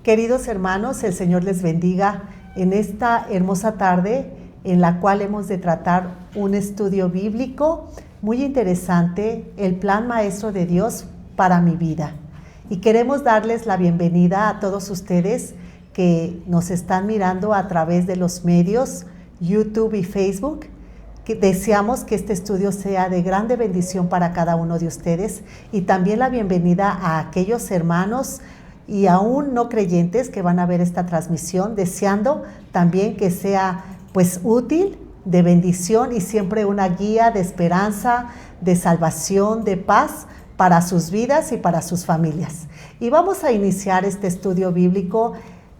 Queridos hermanos, el Señor les bendiga en esta hermosa tarde en la cual hemos de tratar un estudio bíblico muy interesante, el plan maestro de Dios para mi vida. Y queremos darles la bienvenida a todos ustedes que nos están mirando a través de los medios YouTube y Facebook. Que deseamos que este estudio sea de grande bendición para cada uno de ustedes y también la bienvenida a aquellos hermanos y aún no creyentes que van a ver esta transmisión, deseando también que sea pues útil, de bendición y siempre una guía de esperanza, de salvación, de paz para sus vidas y para sus familias. Y vamos a iniciar este estudio bíblico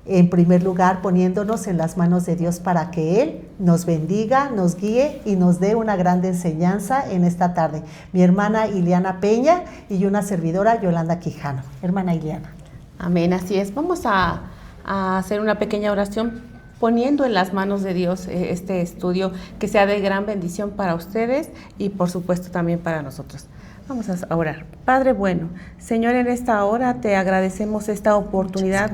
en primer lugar poniéndonos en las manos de Dios para que Él nos bendiga, nos guíe y nos dé una gran enseñanza en esta tarde. Mi hermana Ileana Peña y una servidora Yolanda Quijano. Hermana Ileana. Amén, así es. Vamos a hacer una pequeña oración poniendo en las manos de Dios este estudio, que sea de gran bendición para ustedes y por supuesto también para nosotros. Vamos a orar. Padre bueno, Señor, en esta hora te agradecemos esta oportunidad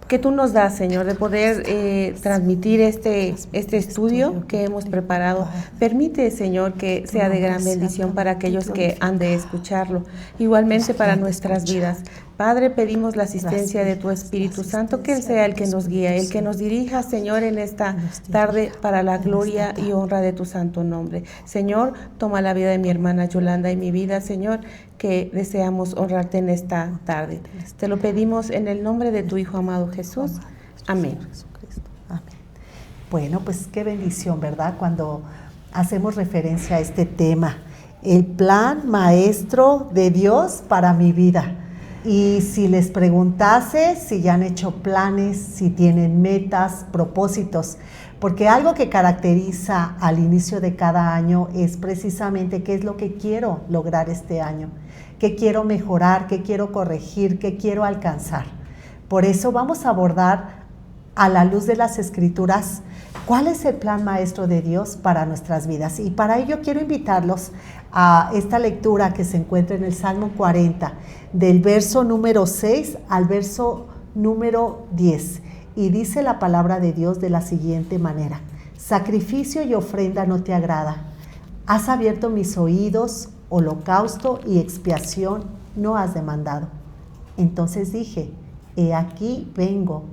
que tú nos das, Señor, de poder transmitir este estudio que hemos preparado. Permite, Señor, que sea de gran bendición para aquellos que han de escucharlo, igualmente para nuestras vidas. Padre, pedimos la asistencia de tu Espíritu Santo, que Él sea el que nos guía, el que nos dirija, Señor, en esta tarde para la gloria y honra de tu santo nombre. Señor, toma la vida de mi hermana Yolanda y mi vida, Señor, que deseamos honrarte en esta tarde. Te lo pedimos en el nombre de tu Hijo amado Jesús. Amén. Amén. Bueno, pues qué bendición, ¿verdad? Cuando hacemos referencia a este tema, el plan maestro de Dios para mi vida. Y si les preguntase si ya han hecho planes, si tienen metas, propósitos, porque algo que caracteriza al inicio de cada año es precisamente qué es lo que quiero lograr este año, qué quiero mejorar, qué quiero corregir, qué quiero alcanzar. Por eso vamos a abordar a la luz de las Escrituras cuál es el plan maestro de Dios para nuestras vidas. Y para ello quiero invitarlos a esta lectura que se encuentra en el Salmo 40, del verso número 6 al verso número 10. Y dice la palabra de Dios de la siguiente manera: sacrificio y ofrenda no te agrada. Has abierto mis oídos, holocausto y expiación no has demandado. Entonces dije, he aquí vengo,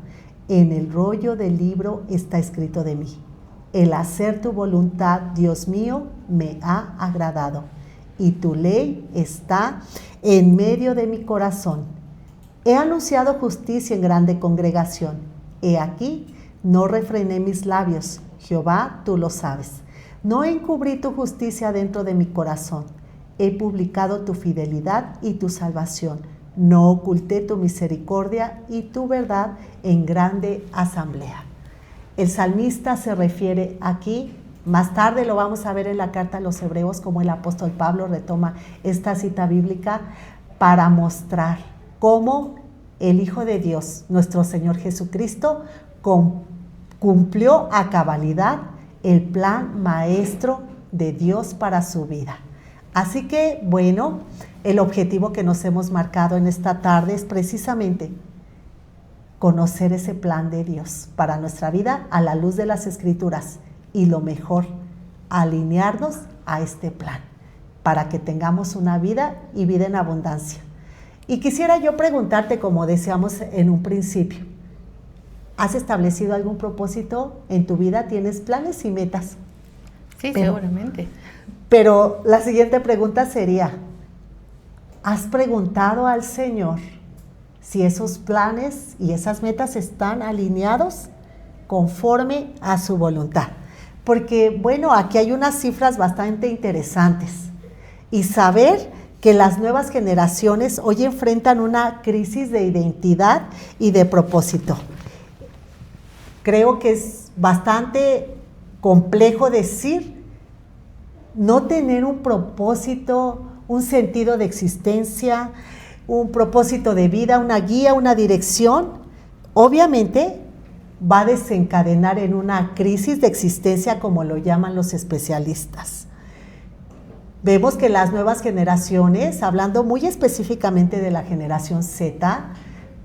en el rollo del libro está escrito de mí. El hacer tu voluntad, Dios mío, me ha agradado, y tu ley está en medio de mi corazón. He anunciado justicia en grande congregación. He aquí, no refrené mis labios. Jehová, tú lo sabes. No encubrí tu justicia dentro de mi corazón. He publicado tu fidelidad y tu salvación. No oculté tu misericordia y tu verdad en grande asamblea. El salmista se refiere aquí, más tarde lo vamos a ver en la carta a los Hebreos, como el apóstol Pablo retoma esta cita bíblica para mostrar cómo el Hijo de Dios, nuestro Señor Jesucristo, cumplió a cabalidad el plan maestro de Dios para su vida. Así que, bueno, el objetivo que nos hemos marcado en esta tarde es precisamente conocer ese plan de Dios para nuestra vida a la luz de las Escrituras y lo mejor, alinearnos a este plan para que tengamos una vida y vida en abundancia. Y quisiera yo preguntarte, como decíamos en un principio, ¿has establecido algún propósito en tu vida? ¿Tienes planes y metas? Sí, seguramente. Pero la siguiente pregunta sería, ¿has preguntado al Señor si esos planes y esas metas están alineados conforme a su voluntad? Porque, bueno, aquí hay unas cifras bastante interesantes. Y saber que las nuevas generaciones hoy enfrentan una crisis de identidad y de propósito. Creo que es bastante complejo decir no tener un propósito, un sentido de existencia, un propósito de vida, una guía, una dirección. Obviamente va a desencadenar en una crisis de existencia, como lo llaman los especialistas. Vemos que las nuevas generaciones, hablando muy específicamente de la generación Z,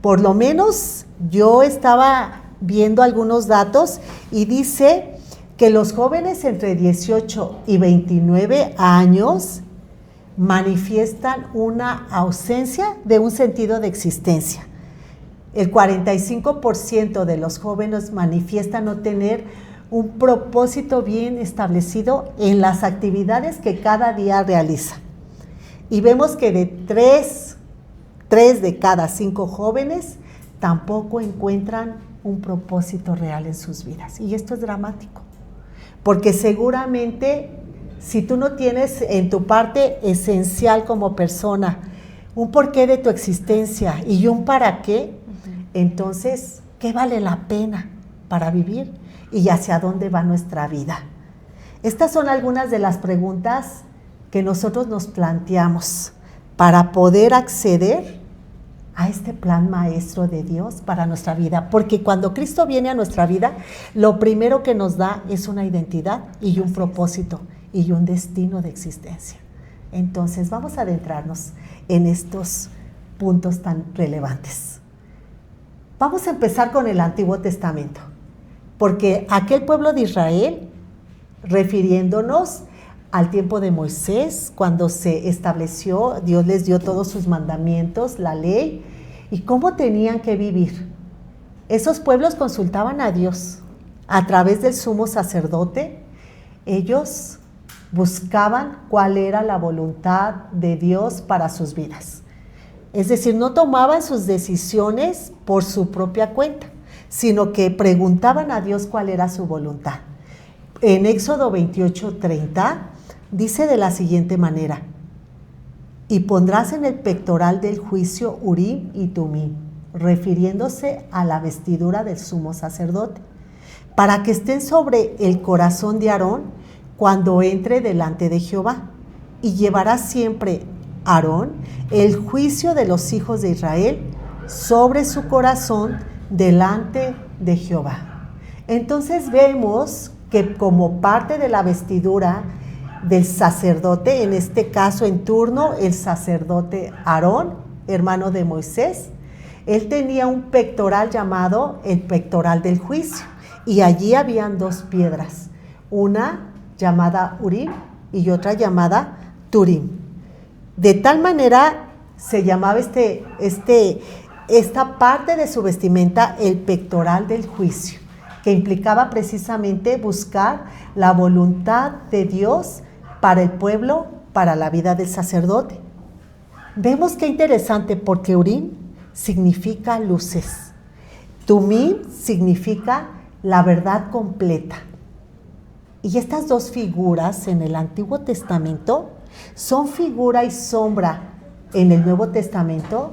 Por lo menos yo estaba viendo algunos datos y dice que los jóvenes entre 18 y 29 años manifiestan una ausencia de un sentido de existencia. El 45% de los jóvenes manifiestan no tener un propósito bien establecido en las actividades que cada día realiza. Y vemos que de 3 de cada 5 jóvenes tampoco encuentran un propósito real en sus vidas. Y esto es dramático, porque seguramente si tú no tienes en tu parte esencial como persona un porqué de tu existencia y un para qué, entonces, ¿qué vale la pena para vivir y hacia dónde va nuestra vida? Estas son algunas de las preguntas que nosotros nos planteamos para poder acceder a este plan maestro de Dios para nuestra vida, porque cuando Cristo viene a nuestra vida, lo primero que nos da es una identidad y un propósito y un destino de existencia. Entonces, vamos a adentrarnos en estos puntos tan relevantes. Vamos a empezar con el Antiguo Testamento, porque aquel pueblo de Israel, refiriéndonos al tiempo de Moisés, cuando se estableció, Dios les dio todos sus mandamientos, la ley, y cómo tenían que vivir. Esos pueblos consultaban a Dios a través del sumo sacerdote. Ellos buscaban cuál era la voluntad de Dios para sus vidas. Es decir, no tomaban sus decisiones por su propia cuenta, sino que preguntaban a Dios cuál era su voluntad. En Éxodo 28:30 dice de la siguiente manera: y pondrás en el pectoral del juicio Urim y Tumim, refiriéndose a la vestidura del sumo sacerdote, para que estén sobre el corazón de Aarón cuando entre delante de Jehová, y llevará siempre Aarón el juicio de los hijos de Israel sobre su corazón delante de Jehová. Entonces vemos que como parte de la vestidura del sacerdote, en este caso en turno el sacerdote Aarón, hermano de Moisés, él tenía un pectoral llamado el pectoral del juicio, y allí habían 2 piedras, una llamada Urim y otra llamada Turim. De tal manera se llamaba esta parte de su vestimenta el pectoral del juicio, que implicaba precisamente buscar la voluntad de Dios para el pueblo, para la vida del sacerdote. Vemos qué interesante, porque Urim significa luces, Tumim significa la verdad completa. Y estas 2 figuras en el Antiguo Testamento son figura y sombra en el Nuevo Testamento,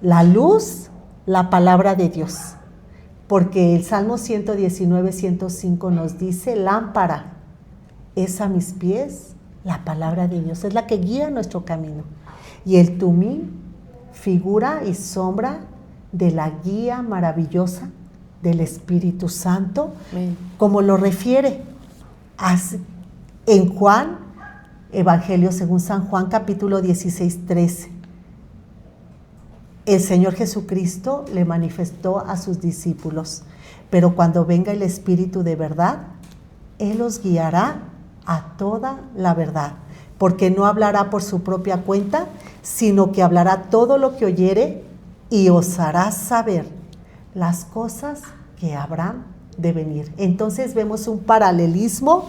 la luz, la palabra de Dios. Porque el Salmo 119:105 nos dice: lámpara es a mis pies la palabra de Dios, es la que guía nuestro camino. Y el Tumim, figura y sombra de la guía maravillosa del Espíritu Santo, como lo refiere en Juan, Evangelio según San Juan, capítulo 16:13. El Señor Jesucristo le manifestó a sus discípulos: pero cuando venga el Espíritu de verdad, Él los guiará a toda la verdad, porque no hablará por su propia cuenta, sino que hablará todo lo que oyere y os hará saber las cosas que habrán de venir. Entonces vemos un paralelismo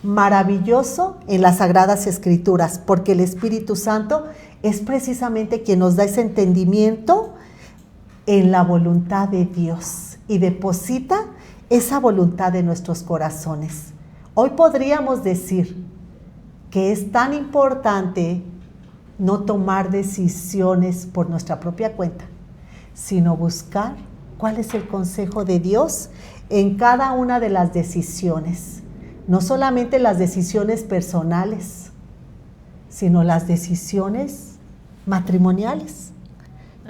maravilloso en las Sagradas Escrituras, porque el Espíritu Santo es precisamente quien nos da ese entendimiento en la voluntad de Dios y deposita esa voluntad en nuestros corazones. Hoy podríamos decir que es tan importante no tomar decisiones por nuestra propia cuenta, sino buscar cuál es el consejo de Dios en cada una de las decisiones. No solamente las decisiones personales, sino las decisiones matrimoniales.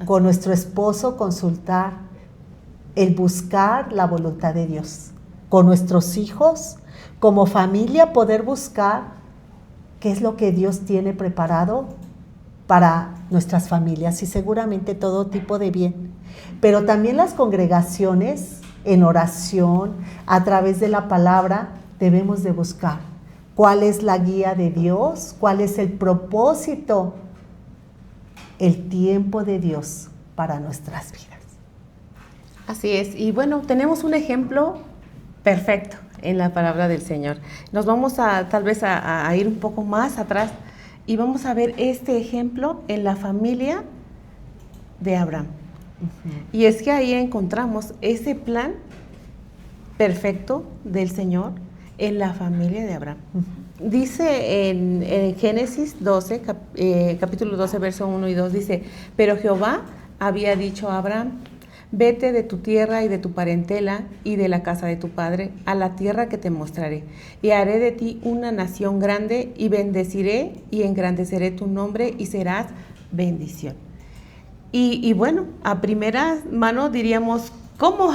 Con nuestro esposo consultar, el buscar la voluntad de Dios. Con nuestros hijos, como familia, poder buscar qué es lo que Dios tiene preparado para nuestras familias y seguramente todo tipo de bien. Pero también las congregaciones en oración, a través de la palabra, debemos de buscar cuál es la guía de Dios, cuál es el propósito, el tiempo de Dios para nuestras vidas. Así es, y bueno, tenemos un ejemplo perfecto en la palabra del Señor. Nos vamos tal vez a ir un poco más atrás y vamos a ver este ejemplo en la familia de Abraham. Y es que ahí encontramos ese plan perfecto del Señor en la familia de Abraham. Dice en Génesis 12, capítulo 12, verso 1 y 2, dice: pero Jehová había dicho a Abraham: vete de tu tierra y de tu parentela y de la casa de tu padre a la tierra que te mostraré, y haré de ti una nación grande, y bendeciré y engrandeceré tu nombre, y serás bendición. Y bueno, a primera mano diríamos, ¿cómo?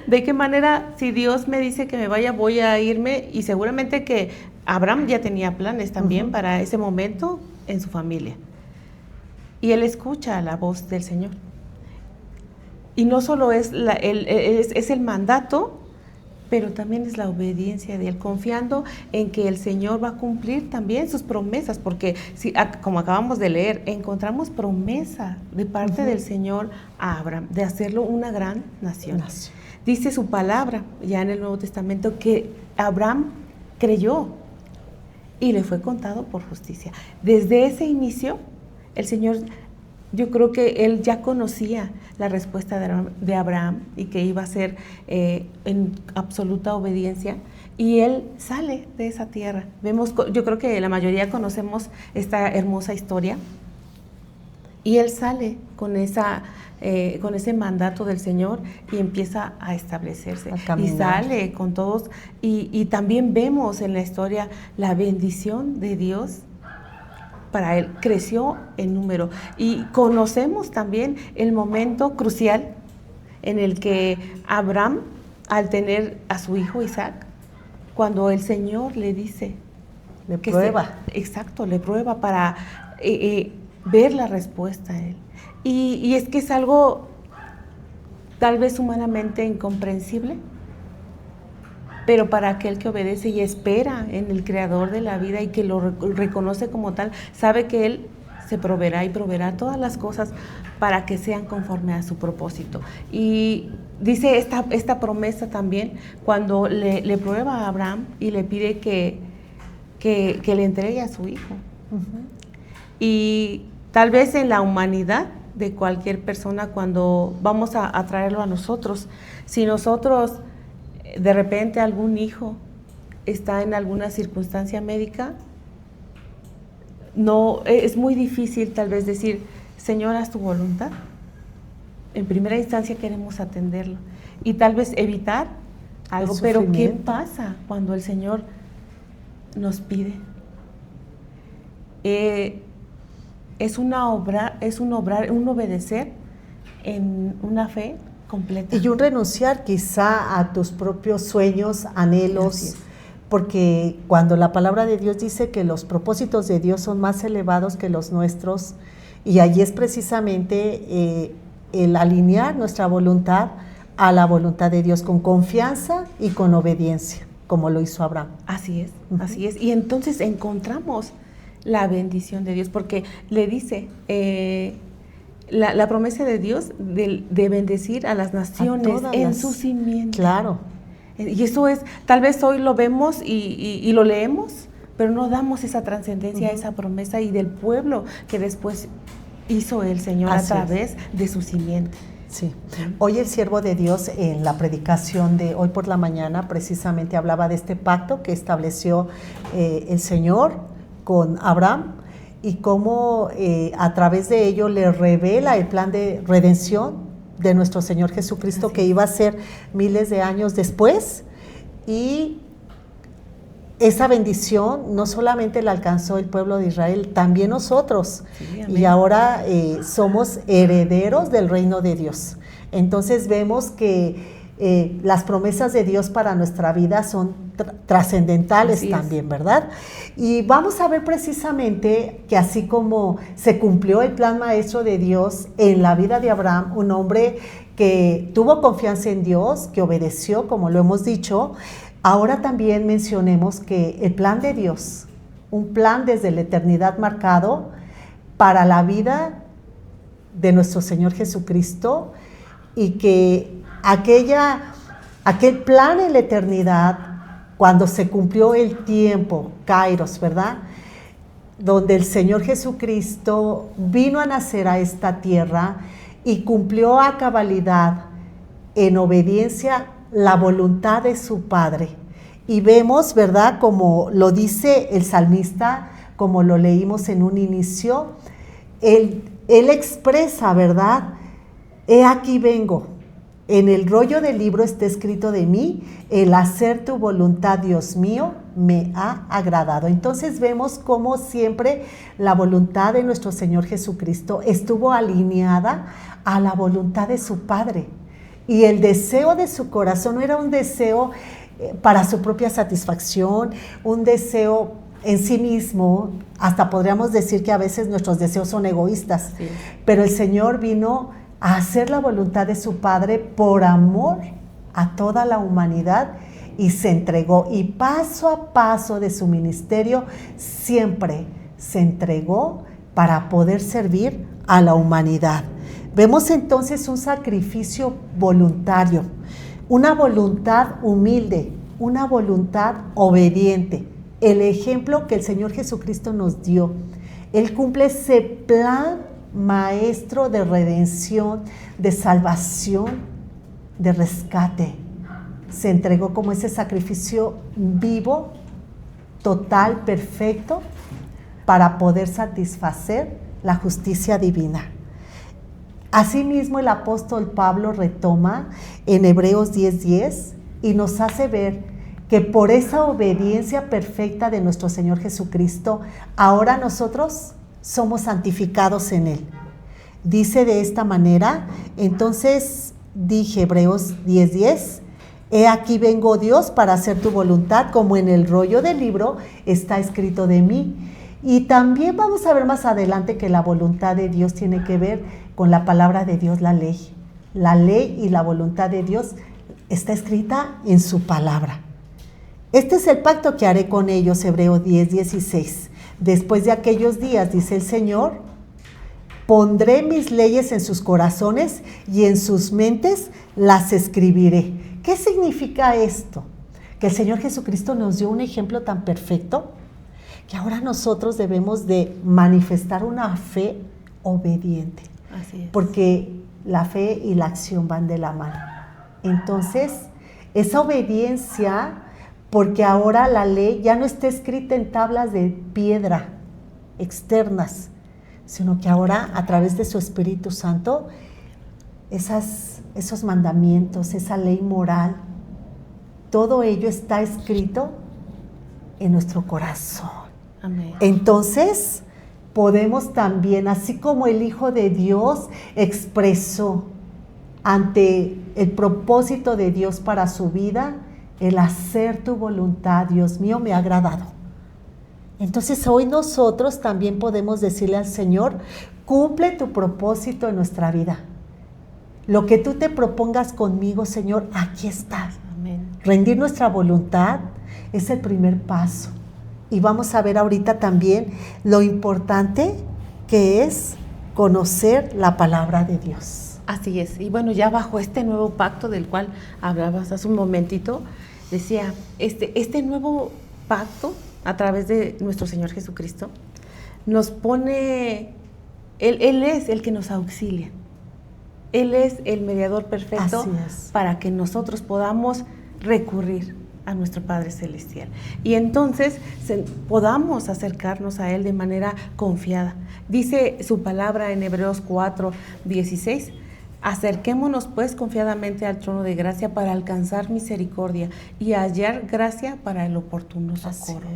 ¿De qué manera? Si Dios me dice que me vaya, voy a irme, y seguramente que Abraham ya tenía planes también para ese momento en su familia. Y él escucha la voz del Señor. Y no solo es el mandato, pero también es la obediencia de él, confiando en que el Señor va a cumplir también sus promesas, porque como acabamos de leer, encontramos promesa de parte del Señor a Abraham, de hacerlo una gran nación. Dice su palabra, ya en el Nuevo Testamento, que Abraham creyó y le fue contado por justicia. Desde ese inicio, el Señor, yo creo que él ya conocía la respuesta de Abraham y que iba a ser en absoluta obediencia, y él sale de esa tierra. Yo creo que la mayoría conocemos esta hermosa historia, y él sale con ese mandato del Señor y empieza a establecerse, y sale con todos, y también vemos en la historia la bendición de Dios para él. Creció en número, y conocemos también el momento crucial en el que Abraham, al tener a su hijo Isaac, cuando el Señor le dice, le prueba. Le prueba para ver la respuesta a él. Y es que es algo tal vez humanamente incomprensible, pero para aquel que obedece y espera en el Creador de la vida y que lo reconoce como tal, sabe que Él se proveerá y proveerá todas las cosas para que sean conforme a su propósito. Y dice esta promesa también, cuando le prueba a Abraham y le pide que le entregue a su hijo. Y tal vez en la humanidad de cualquier persona, cuando vamos a traerlo a nosotros, si nosotros de repente algún hijo está en alguna circunstancia médica, no es muy difícil tal vez decir: Señor, haz tu voluntad. En primera instancia queremos atenderlo y tal vez evitar algo, pero ¿qué pasa cuando el Señor nos pide? Es un obedecer en una fe completa. Y un renunciar quizá a tus propios sueños, anhelos, porque cuando la palabra de Dios dice que los propósitos de Dios son más elevados que los nuestros, y allí es precisamente el alinear nuestra voluntad a la voluntad de Dios con confianza y con obediencia, como lo hizo Abraham. Así es, así es. Y entonces encontramos la bendición de Dios, porque le dice la promesa de Dios de bendecir a las naciones en su simiente. Claro. Y eso es, tal vez hoy lo vemos y lo leemos, pero no damos esa trascendencia a esa promesa y del pueblo que después hizo el Señor a través de su simiente. Sí. Hoy el siervo de Dios en la predicación de hoy por la mañana precisamente hablaba de este pacto que estableció el Señor con Abraham, y cómo a través de ello le revela el plan de redención de nuestro Señor Jesucristo, que iba a ser miles de años después, y esa bendición no solamente la alcanzó el pueblo de Israel, también nosotros, y ahora somos herederos del reino de Dios. Entonces vemos que las promesas de Dios para nuestra vida son trascendentales también, ¿verdad? Y vamos a ver precisamente que así como se cumplió el plan maestro de Dios en la vida de Abraham, un hombre que tuvo confianza en Dios, que obedeció, como lo hemos dicho, ahora también mencionemos que el plan de Dios, un plan desde la eternidad marcado para la vida de nuestro Señor Jesucristo, y que aquel plan en la eternidad, cuando se cumplió el tiempo, Kairos, ¿verdad?, donde el Señor Jesucristo vino a nacer a esta tierra y cumplió a cabalidad, en obediencia, la voluntad de su Padre. Y vemos, ¿verdad?, como lo dice el salmista, como lo leímos en un inicio, él expresa, ¿verdad? He aquí vengo. En el rollo del libro está escrito de mí, el hacer tu voluntad, Dios mío, me ha agradado. Entonces vemos cómo siempre la voluntad de nuestro Señor Jesucristo estuvo alineada a la voluntad de su Padre. Y el deseo de su corazón no era un deseo para su propia satisfacción, un deseo en sí mismo. Hasta podríamos decir que a veces nuestros deseos son egoístas, sí. Pero el Señor vino a hacer la voluntad de su Padre por amor a toda la humanidad, y se entregó, y paso a paso de su ministerio siempre se entregó para poder servir a la humanidad. Vemos entonces un sacrificio voluntario, una voluntad humilde, una voluntad obediente, el ejemplo que el Señor Jesucristo nos dio. Él cumple ese plan maestro de redención, de salvación, de rescate. Se entregó como ese sacrificio vivo, total, perfecto, para poder satisfacer la justicia divina. Asimismo, el apóstol Pablo retoma en Hebreos 10:10 y nos hace ver que por esa obediencia perfecta de nuestro Señor Jesucristo, ahora nosotros somos santificados en Él. Dice de esta manera: entonces dije, Hebreos 10:10, he aquí vengo, Dios, para hacer tu voluntad, como en el rollo del libro está escrito de mí. Y también vamos a ver más adelante que la voluntad de Dios tiene que ver con la palabra de Dios, la ley. La ley y la voluntad de Dios está escrita en su palabra. Este es el pacto que haré con ellos, Hebreos 10:16. Después de aquellos días, dice el Señor, pondré mis leyes en sus corazones y en sus mentes las escribiré. ¿Qué significa esto? Que el Señor Jesucristo nos dio un ejemplo tan perfecto que ahora nosotros debemos de manifestar una fe obediente. Así es. Porque la fe y la acción van de la mano. Entonces, esa obediencia, porque ahora la ley ya no está escrita en tablas de piedra externas, sino que ahora a través de su Espíritu Santo, esos mandamientos, esa ley moral, todo ello está escrito en nuestro corazón. Amén. Entonces, podemos también, así como el Hijo de Dios expresó ante el propósito de Dios para su vida, el hacer tu voluntad, Dios mío, me ha agradado. Entonces hoy nosotros también podemos decirle al Señor, cumple tu propósito en nuestra vida. Lo que tú te propongas conmigo, Señor, aquí está. Amén. Rendir nuestra voluntad es el primer paso. Y vamos a ver ahorita también lo importante que es conocer la palabra de Dios. Así es. Y bueno, ya bajo este nuevo pacto del cual hablabas hace un momentito, decía, este nuevo pacto a través de nuestro Señor Jesucristo nos pone, Él es el que nos auxilia. Él es el mediador perfecto para que nosotros podamos recurrir a nuestro Padre Celestial. Y entonces podamos acercarnos a Él de manera confiada. Dice su palabra en Hebreos 4:16, acerquémonos pues confiadamente al trono de gracia para alcanzar misericordia y hallar gracia para el oportuno socorro.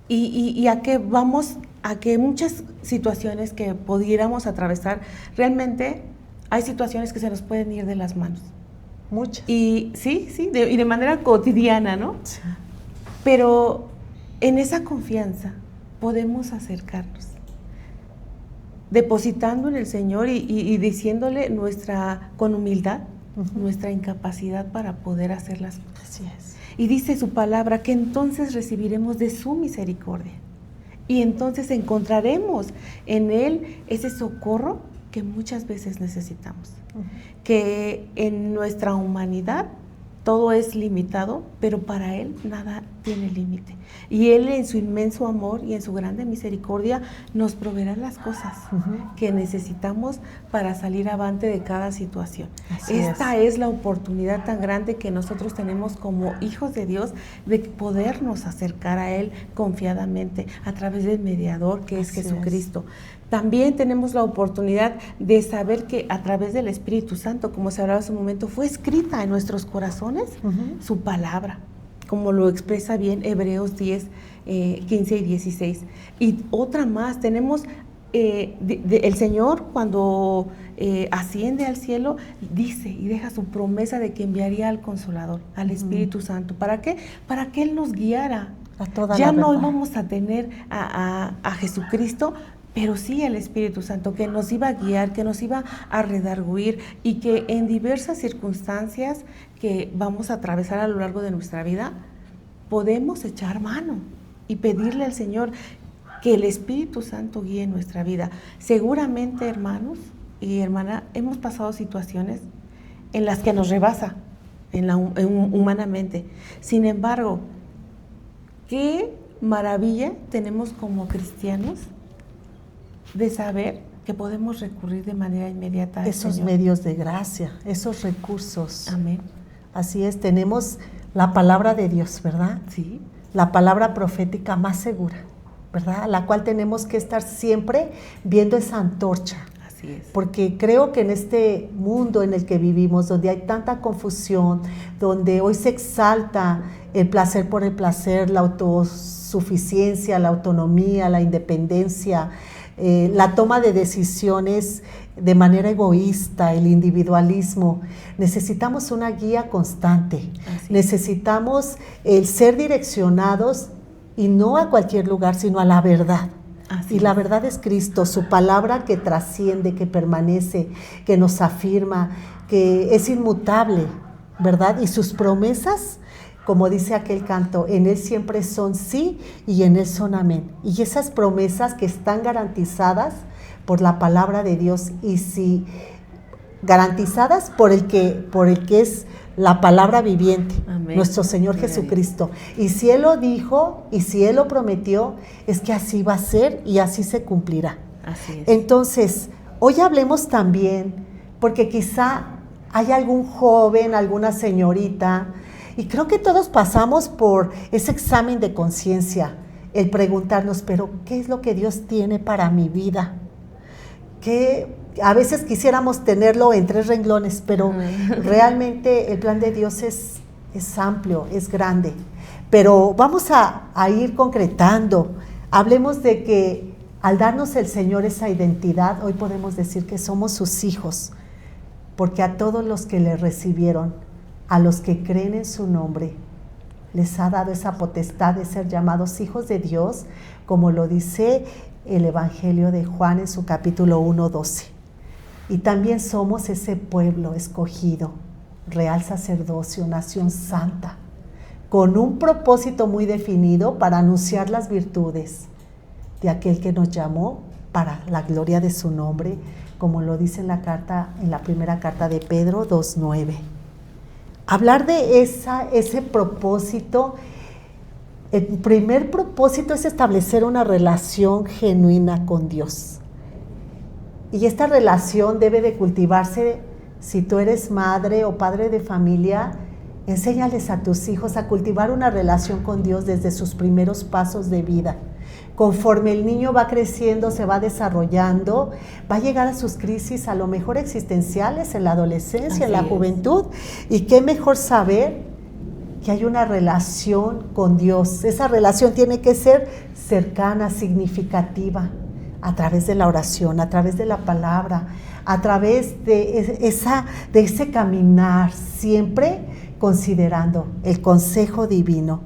Y a que vamos, a que muchas situaciones que pudiéramos atravesar, realmente hay situaciones que se nos pueden ir de las manos. Muchas. Y sí, y de manera cotidiana, ¿no? Sí. Pero en esa confianza podemos acercarnos, depositando en el Señor y diciéndole con humildad, nuestra incapacidad para poder hacer las cosas. Así es. Y dice su palabra que entonces recibiremos de su misericordia. Y entonces encontraremos en Él ese socorro que muchas veces necesitamos. Que en nuestra humanidad todo es limitado, pero para Él nada tiene límite. Y Él en su inmenso amor y en su grande misericordia nos proveerá las cosas que necesitamos para salir avante de cada situación. Esta es la oportunidad tan grande que nosotros tenemos como hijos de Dios de podernos acercar a Él confiadamente a través del mediador que es Jesucristo. También tenemos la oportunidad de saber que a través del Espíritu Santo, como se hablaba hace un momento, fue escrita en nuestros corazones su palabra, como lo expresa bien Hebreos 10, 15 y 16. Y otra más, tenemos el Señor cuando asciende al cielo, dice y deja su promesa de que enviaría al Consolador, al Espíritu Santo. ¿Para qué? Para que Él nos guiara. A toda ya la no verdad. íbamos a tener a Jesucristo, pero sí el Espíritu Santo, que nos iba a guiar, que nos iba a redarguir y que en diversas circunstancias que vamos a atravesar a lo largo de nuestra vida, podemos echar mano y pedirle al Señor que el Espíritu Santo guíe nuestra vida. Seguramente, hermanos y hermana, hemos pasado situaciones en las que nos rebasa humanamente. Sin embargo, qué maravilla tenemos como cristianos de saber que podemos recurrir de manera inmediata a esos Señor. medios de gracia, esos recursos. Amén. Así es, tenemos la palabra de Dios, ¿verdad? Sí. La palabra profética más segura, ¿verdad? A la cual tenemos que estar siempre viendo esa antorcha. Así es. Porque creo que en este mundo en el que vivimos, donde hay tanta confusión, donde hoy se exalta el placer por el placer, la autosuficiencia, la autonomía, la independencia, la toma de decisiones de manera egoísta, el individualismo, necesitamos una guía constante, necesitamos el ser direccionados y no a cualquier lugar, sino a la verdad. Y la verdad es Cristo, su palabra que trasciende, que permanece, que nos afirma, que es inmutable, ¿verdad? Y sus promesas, como dice aquel canto, en Él siempre son sí y en Él son amén. Y esas promesas que están garantizadas por la palabra de Dios y si garantizadas por el que es la palabra viviente, amén, nuestro Señor Jesucristo. Y si Él lo dijo y si Él lo prometió, es que así va a ser y así se cumplirá. Así es. Entonces, hoy hablemos también, porque quizá hay algún joven, alguna señorita, y creo que todos pasamos por ese examen de conciencia, el preguntarnos, pero ¿qué es lo que Dios tiene para mi vida? Que a veces quisiéramos tenerlo en 3 renglones, pero realmente el plan de Dios es amplio, es grande. Pero vamos a ir concretando. Hablemos de que al darnos el Señor esa identidad, hoy podemos decir que somos sus hijos, porque a todos los que le recibieron, a los que creen en su nombre, les ha dado esa potestad de ser llamados hijos de Dios, como lo dice el Evangelio de Juan en su capítulo 1:12. Y también somos ese pueblo escogido, real sacerdocio, nación santa, con un propósito muy definido para anunciar las virtudes de aquel que nos llamó para la gloria de su nombre, como lo dice en la primera carta de Pedro 2:9. Hablar de ese propósito, el primer propósito es establecer una relación genuina con Dios. Y esta relación debe de cultivarse. Si tú eres madre o padre de familia, enséñales a tus hijos a cultivar una relación con Dios desde sus primeros pasos de vida. Conforme el niño va creciendo, se va desarrollando, va a llegar a sus crisis a lo mejor existenciales en la adolescencia, en la juventud. Y qué mejor saber que hay una relación con Dios. Esa relación tiene que ser cercana, significativa, a través de la oración, a través de la palabra, a través de ese caminar, siempre considerando el consejo divino.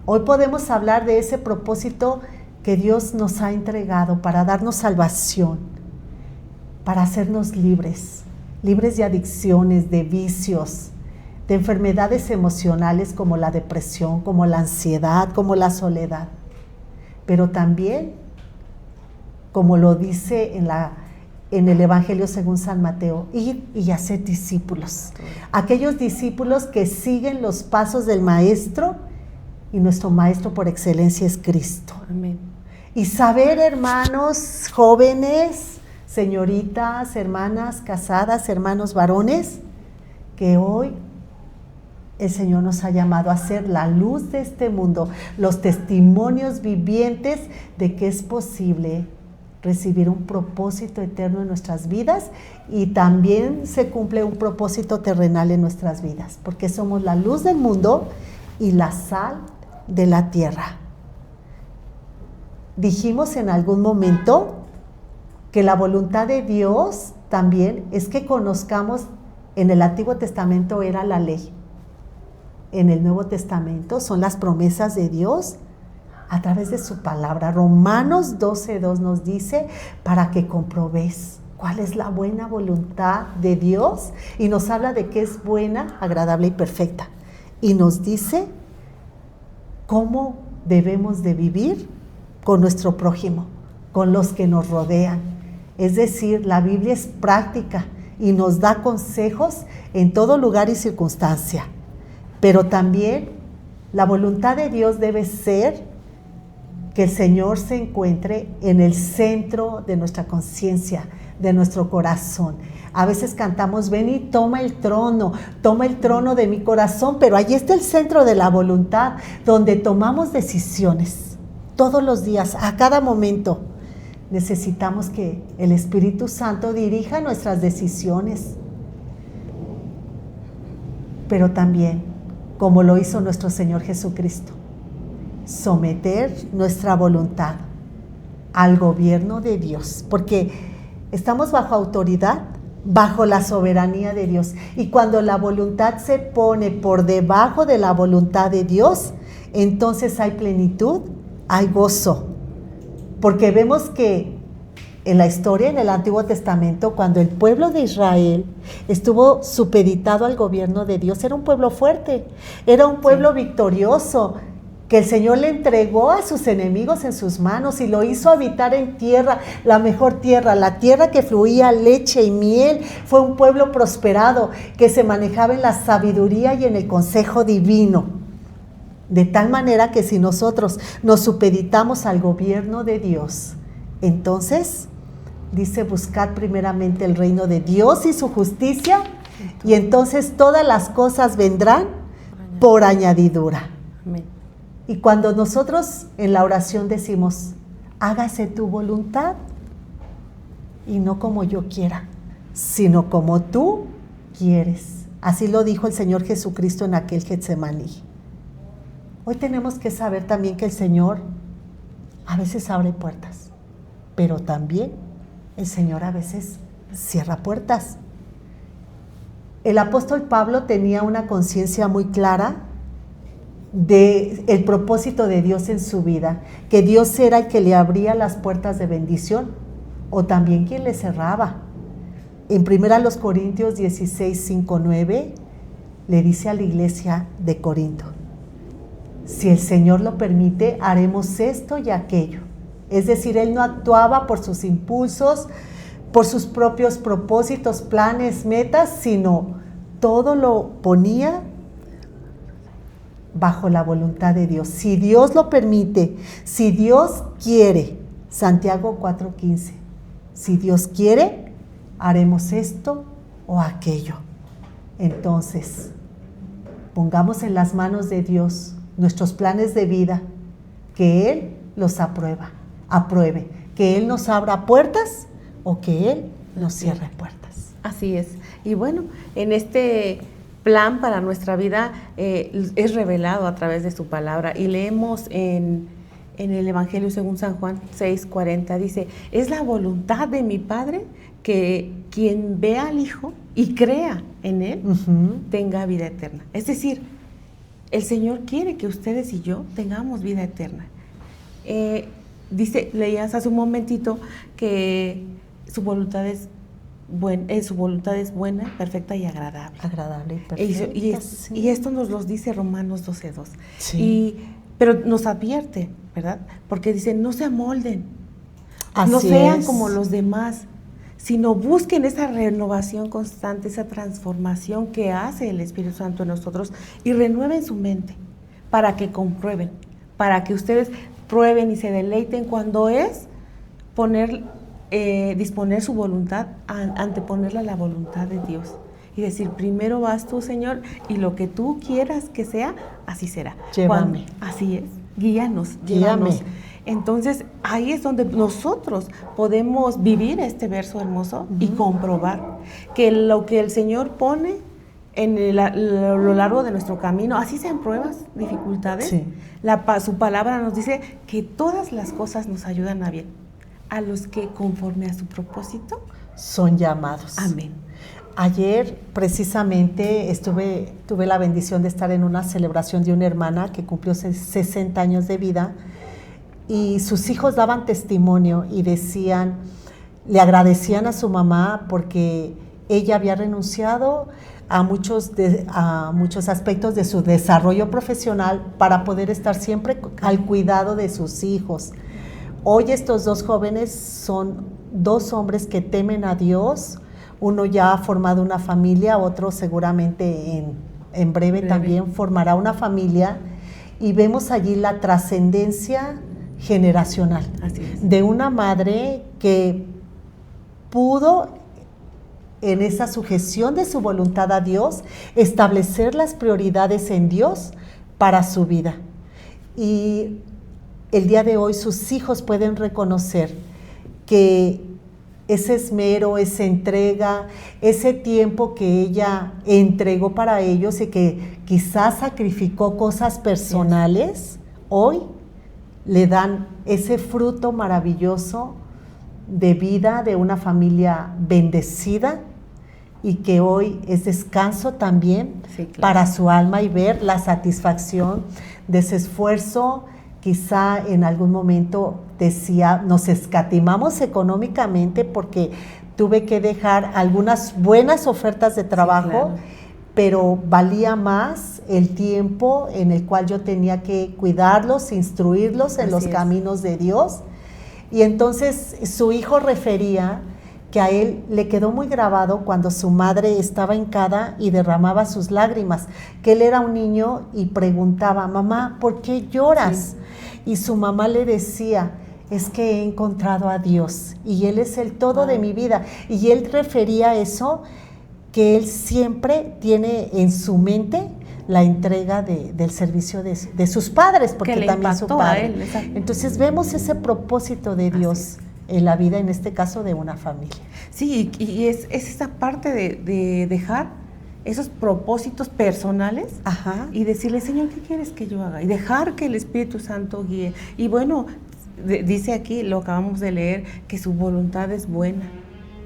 Hoy podemos hablar de ese propósito que Dios nos ha entregado para darnos salvación, para hacernos libres de adicciones, de vicios, de enfermedades emocionales como la depresión, como la ansiedad, como la soledad. Pero también, como lo dice en el Evangelio según San Mateo, ir y hacer discípulos. Aquellos discípulos que siguen los pasos del Maestro, y nuestro Maestro por excelencia es Cristo. Amén. Y saber, hermanos jóvenes, señoritas, hermanas casadas, hermanos varones, que hoy el Señor nos ha llamado a ser la luz de este mundo, los testimonios vivientes de que es posible recibir un propósito eterno en nuestras vidas, y también se cumple un propósito terrenal en nuestras vidas, porque somos la luz del mundo y la sal de la tierra. Dijimos en algún momento que la voluntad de Dios también es que conozcamos. En el Antiguo Testamento era la ley, en el Nuevo Testamento son las promesas de Dios a través de su palabra. Romanos 12:2 nos dice, para que comprobéis cuál es la buena voluntad de Dios, y nos habla de que es buena, agradable y perfecta, y nos dice cómo debemos de vivir con nuestro prójimo, con los que nos rodean. Es decir, la Biblia es práctica y nos da consejos en todo lugar y circunstancia. Pero también la voluntad de Dios debe ser que el Señor se encuentre en el centro de nuestra conciencia, de nuestro corazón. A veces cantamos, ven y toma el trono de mi corazón, pero ahí está el centro de la voluntad, donde tomamos decisiones todos los días, a cada momento. Necesitamos que el Espíritu Santo dirija nuestras decisiones, pero también, como lo hizo nuestro Señor Jesucristo, someter nuestra voluntad al gobierno de Dios, porque estamos bajo autoridad, bajo la soberanía de Dios, y cuando la voluntad se pone por debajo de la voluntad de Dios, entonces hay plenitud, hay gozo, porque vemos que en la historia, en el Antiguo Testamento, cuando el pueblo de Israel estuvo supeditado al gobierno de Dios, era un pueblo fuerte, era un pueblo victorioso, que el Señor le entregó a sus enemigos en sus manos y lo hizo habitar en tierra, la mejor tierra, la tierra que fluía leche y miel. Fue un pueblo prosperado, que se manejaba en la sabiduría y en el consejo divino. De tal manera que si nosotros nos supeditamos al gobierno de Dios, entonces dice, buscad primeramente el reino de Dios y su justicia, y entonces todas las cosas vendrán por añadidura. Amén. Y cuando nosotros en la oración decimos, hágase tu voluntad, y no como yo quiera, sino como tú quieres. Así lo dijo el Señor Jesucristo en aquel Getsemaní. Hoy tenemos que saber también que el Señor a veces abre puertas, pero también el Señor a veces cierra puertas. El apóstol Pablo tenía una conciencia muy clara del propósito de Dios en su vida, que Dios era el que le abría las puertas de bendición, o también quien le cerraba. En 1 Corintios 16, 5, 9, le dice a la iglesia de Corinto, si el Señor lo permite, haremos esto y aquello. Es decir, él no actuaba por sus impulsos, por sus propios propósitos, planes, metas, sino todo lo ponía bajo la voluntad de Dios. Si Dios lo permite, si Dios quiere, Santiago 4:15, si Dios quiere, haremos esto o aquello. Entonces, pongamos en las manos de Dios nuestros planes de vida, que Él los apruebe, que Él nos abra puertas o que Él nos cierre puertas. Así es. Y bueno, en este plan para nuestra vida es revelado a través de su palabra, y leemos en el Evangelio según San Juan 6:40, dice, es la voluntad de mi Padre que quien vea al Hijo y crea en Él, tenga vida eterna. Es decir, el Señor quiere que ustedes y yo tengamos vida eterna. Leías hace un momentito que su voluntad es buena, perfecta y agradable. Agradable y perfecta. Y esto nos lo dice Romanos 12:2. Sí. Pero nos advierte, ¿verdad? Porque dice, no se amolden, Así no sean es. como los demás, sino busquen esa renovación constante, esa transformación que hace el Espíritu Santo en nosotros y renueven su mente para que comprueben, para que ustedes prueben y se deleiten cuando es disponer su voluntad, anteponerla a la voluntad de Dios. Y decir, primero vas tú, Señor, y lo que tú quieras que sea, así será. Llévame. Así es, guíanos, Guíame. llévanos. Entonces, ahí es donde nosotros podemos vivir este verso hermoso y comprobar que lo que el Señor pone lo largo de nuestro camino, así sean pruebas, dificultades, Sí. Su palabra nos dice que todas las cosas nos ayudan a bien, a los que conforme a su propósito son llamados. Amén. Ayer precisamente tuve la bendición de estar en una celebración de una hermana que cumplió 60 años de vida y sus hijos daban testimonio y le agradecían a su mamá porque ella había renunciado a muchos aspectos de su desarrollo profesional para poder estar siempre al cuidado de sus hijos. Hoy estos dos jóvenes son dos hombres que temen a Dios. Uno ya ha formado una familia, otro seguramente en breve también formará una familia, y vemos allí la trascendencia generacional de una madre que pudo, en esa sujeción de su voluntad a Dios, establecer las prioridades en Dios para su vida. Y el día de hoy sus hijos pueden reconocer que ese esmero, esa entrega, ese tiempo que ella entregó para ellos y que quizás sacrificó cosas personales, hoy le dan ese fruto maravilloso de vida de una familia bendecida y que hoy es descanso también para su alma y ver la satisfacción de ese esfuerzo. Quizá en algún momento decía, nos escatimamos económicamente porque tuve que dejar algunas buenas ofertas de trabajo, pero valía más el tiempo en el cual yo tenía que cuidarlos, instruirlos en los caminos de Dios. Y entonces su hijo refería que a él le quedó muy grabado cuando su madre estaba hincada y derramaba sus lágrimas, que él era un niño y preguntaba, mamá, ¿por qué lloras? Y su mamá le decía, es que he encontrado a Dios y Él es el todo de mi vida. Y él refería eso, que él siempre tiene en su mente la entrega del servicio de sus padres, porque también su padre. Entonces vemos ese propósito de Dios en la vida, en este caso de una familia. Sí, y es esa parte de dejar esos propósitos personales y decirle, Señor, ¿qué quieres que yo haga? Y dejar que el Espíritu Santo guíe. Y bueno, dice aquí, lo acabamos de leer, que su voluntad es buena,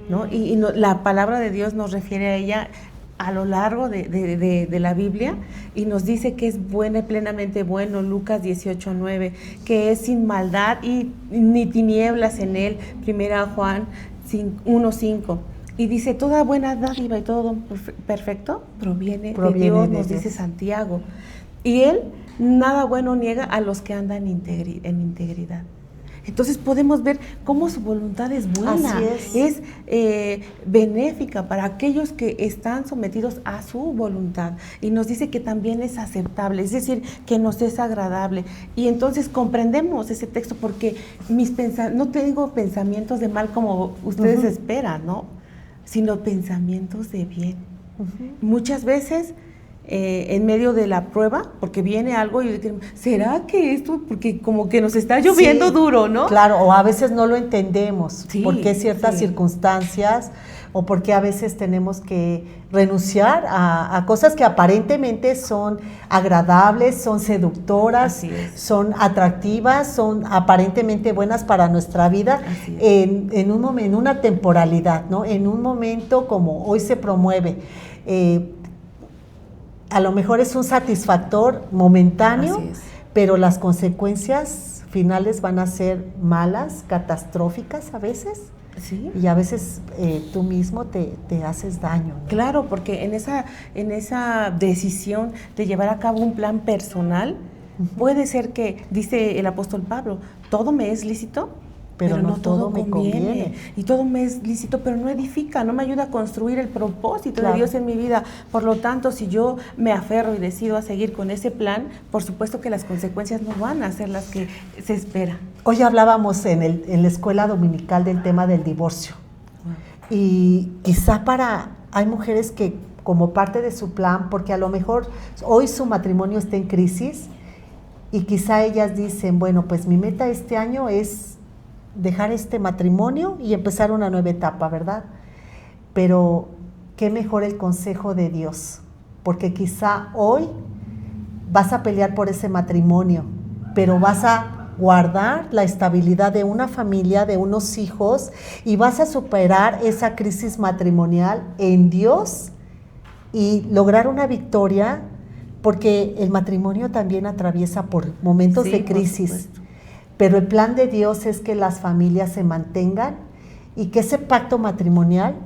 ¿no? Y la palabra de Dios nos refiere a ella a lo largo de la Biblia, y nos dice que es buena y plenamente bueno, Lucas 18:9, que es sin maldad y ni tinieblas en él, 1 Juan 1:5. Y dice, toda buena dádiva y todo perfecto proviene de Dios, nos dice Santiago. Y Él nada bueno niega a los que andan en integridad. Entonces podemos ver cómo su voluntad es buena, es benéfica para aquellos que están sometidos a su voluntad. Y nos dice que también es aceptable, es decir, que nos es agradable. Y entonces comprendemos ese texto porque no tengo pensamientos de mal como ustedes esperan, ¿no? Sino pensamientos de bien. Muchas veces en medio de la prueba, porque viene algo y ¿será que esto? Porque como que nos está lloviendo sí, duro, ¿no? Claro, o a veces no lo entendemos, Sí, por qué ciertas sí. circunstancias, o por qué a veces tenemos que renunciar a cosas que aparentemente son agradables, son seductoras, son atractivas, son aparentemente buenas para nuestra vida en una temporalidad, ¿no? En un momento como hoy se promueve. A lo mejor es un satisfactor momentáneo, pero las consecuencias finales van a ser malas, catastróficas a veces. Sí. Y a veces tú mismo te haces daño, ¿no? Claro, porque en esa decisión de llevar a cabo un plan personal, puede ser que, dice el apóstol Pablo, todo me es lícito, pero no todo me conviene. Y todo me es lícito, pero no edifica, no me ayuda a construir el propósito de Dios en mi vida. Por lo tanto, si yo me aferro y decido a seguir con ese plan, por supuesto que las consecuencias no van a ser las que se espera. Hoy hablábamos en la escuela dominical del tema del divorcio. Y quizá hay mujeres que como parte de su plan, porque a lo mejor hoy su matrimonio está en crisis y quizá ellas dicen, bueno, pues mi meta este año es dejar este matrimonio y empezar una nueva etapa, ¿verdad? Pero qué mejor el consejo de Dios, porque quizá hoy vas a pelear por ese matrimonio, pero vas a guardar la estabilidad de una familia, de unos hijos, y vas a superar esa crisis matrimonial en Dios y lograr una victoria, porque el matrimonio también atraviesa por momentos de crisis. Pero el plan de Dios es que las familias se mantengan y que ese pacto matrimonial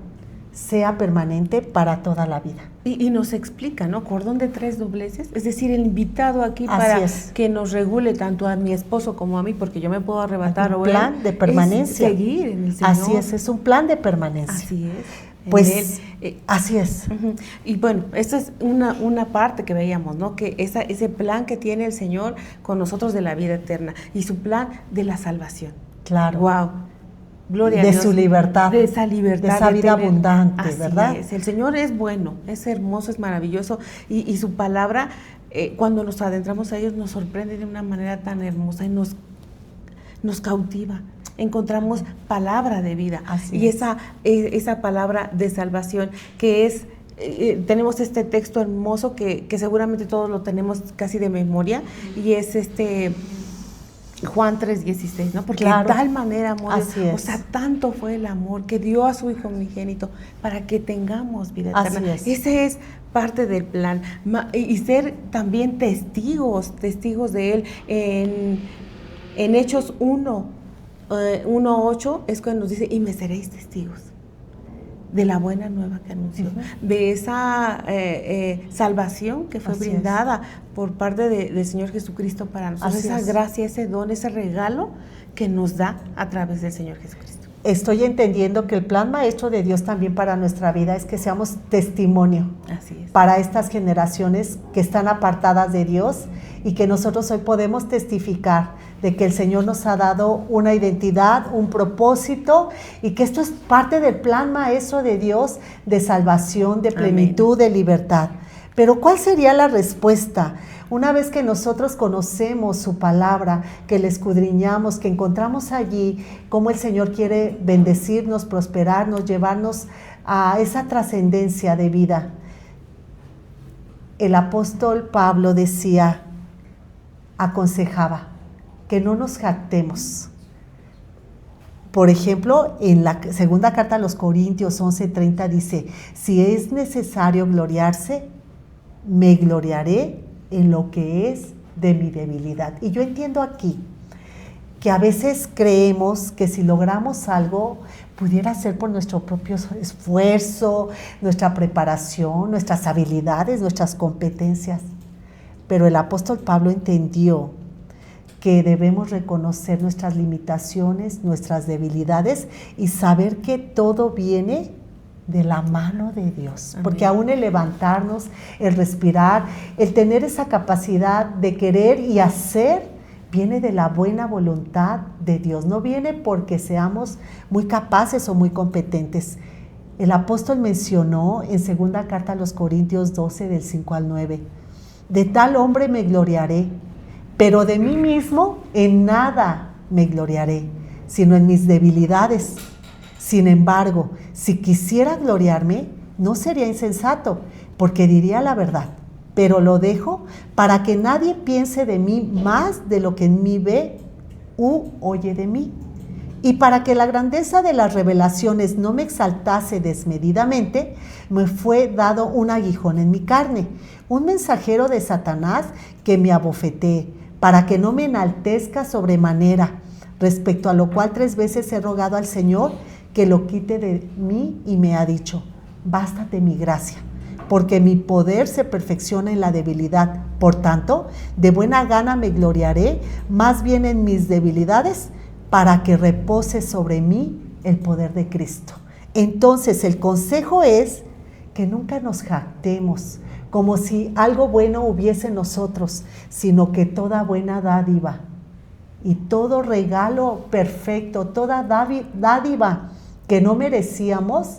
sea permanente para toda la vida. Y nos explica, ¿no? Cordón de 3 dobleces, es decir, el invitado aquí para que nos regule tanto a mi esposo como a mí, porque yo me puedo arrebatar. Un plan de permanencia. Seguir en el Señor. Así es un plan de permanencia. Así es. Pues así es. Y bueno, esta es una parte que veíamos, ¿no? Que ese plan que tiene el Señor con nosotros de la vida eterna y su plan de la salvación. Claro. Wow. Gloria a Dios. De su libertad. De esa libertad. De esa vida abundante, ¿verdad? Así es. El Señor es bueno, es hermoso, es maravilloso y su palabra, cuando nos adentramos a ellos, nos sorprende de una manera tan hermosa y nos cautiva. Encontramos palabra de vida. Y esa palabra de salvación que es, tenemos este texto hermoso que seguramente todos lo tenemos casi de memoria, y es Juan 3:16, ¿no? Porque de tal manera amor, o sea, tanto fue el amor que dio a su Hijo unigénito para que tengamos vida eterna. Ese es parte del plan, y ser también testigos de Él. En Hechos 1:8 es cuando nos dice, y me seréis testigos de la buena nueva que anunció, de esa salvación que fue brindada por parte del Señor Jesucristo para nosotros, esa gracia, ese don, ese regalo que nos da a través del Señor Jesucristo. Estoy entendiendo que el plan maestro de Dios también para nuestra vida es que seamos testimonio para estas generaciones que están apartadas de Dios, y que nosotros hoy podemos testificar de que el Señor nos ha dado una identidad, un propósito, y que esto es parte del plan maestro de Dios de salvación, de plenitud, de libertad. Pero ¿cuál sería la respuesta? Una vez que nosotros conocemos su palabra, que la escudriñamos, que encontramos allí cómo el Señor quiere bendecirnos, prosperarnos, llevarnos a esa trascendencia de vida. El apóstol Pablo aconsejaba que no nos jactemos. Por ejemplo, en la segunda carta a los Corintios 11:30 dice, si es necesario gloriarse, me gloriaré en lo que es de mi debilidad. Y yo entiendo aquí que a veces creemos que si logramos algo, pudiera ser por nuestro propio esfuerzo, nuestra preparación, nuestras habilidades, nuestras competencias. Pero el apóstol Pablo entendió que debemos reconocer nuestras limitaciones, nuestras debilidades, y saber que todo viene de la mano de Dios. Porque aún el levantarnos, el respirar, el tener esa capacidad de querer y hacer, viene de la buena voluntad de Dios. No viene porque seamos muy capaces o muy competentes. El apóstol mencionó en segunda carta a los Corintios 12, del 5 al 9, de tal hombre me gloriaré, pero de mí mismo en nada me gloriaré, sino en mis debilidades. Sin embargo, si quisiera gloriarme, no sería insensato, porque diría la verdad, pero lo dejo para que nadie piense de mí más de lo que en mí ve u oye de mí. Y para que la grandeza de las revelaciones no me exaltase desmedidamente, me fue dado un aguijón en mi carne, un mensajero de Satanás que me abofetee, para que no me enaltezca sobremanera, respecto a lo cual 3 veces he rogado al Señor que lo quite de mí, y me ha dicho, bástate mi gracia, porque mi poder se perfecciona en la debilidad. Por tanto, de buena gana me gloriaré más bien en mis debilidades, para que repose sobre mí el poder de Cristo. Entonces, el consejo es que nunca nos jactemos como si algo bueno hubiese en nosotros, sino que toda buena dádiva y todo regalo perfecto, toda dádiva que no merecíamos,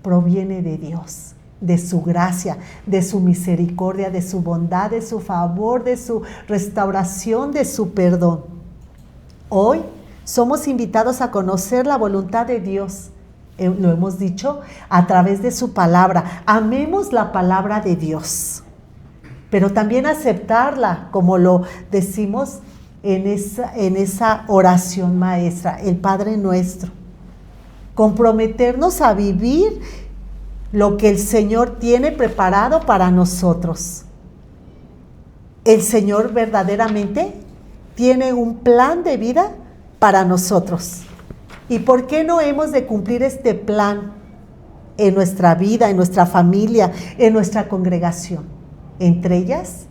proviene de Dios, de su gracia, de su misericordia, de su bondad, de su favor, de su restauración, de su perdón. Hoy somos invitados a conocer la voluntad de Dios, lo hemos dicho, a través de su palabra. Amemos la palabra de Dios, pero también aceptarla, como lo decimos en esa oración maestra, el Padre Nuestro. Comprometernos a vivir lo que el Señor tiene preparado para nosotros. El Señor verdaderamente tiene un plan de vida para nosotros. ¿Y por qué no hemos de cumplir este plan en nuestra vida, en nuestra familia, en nuestra congregación? Entre ellas,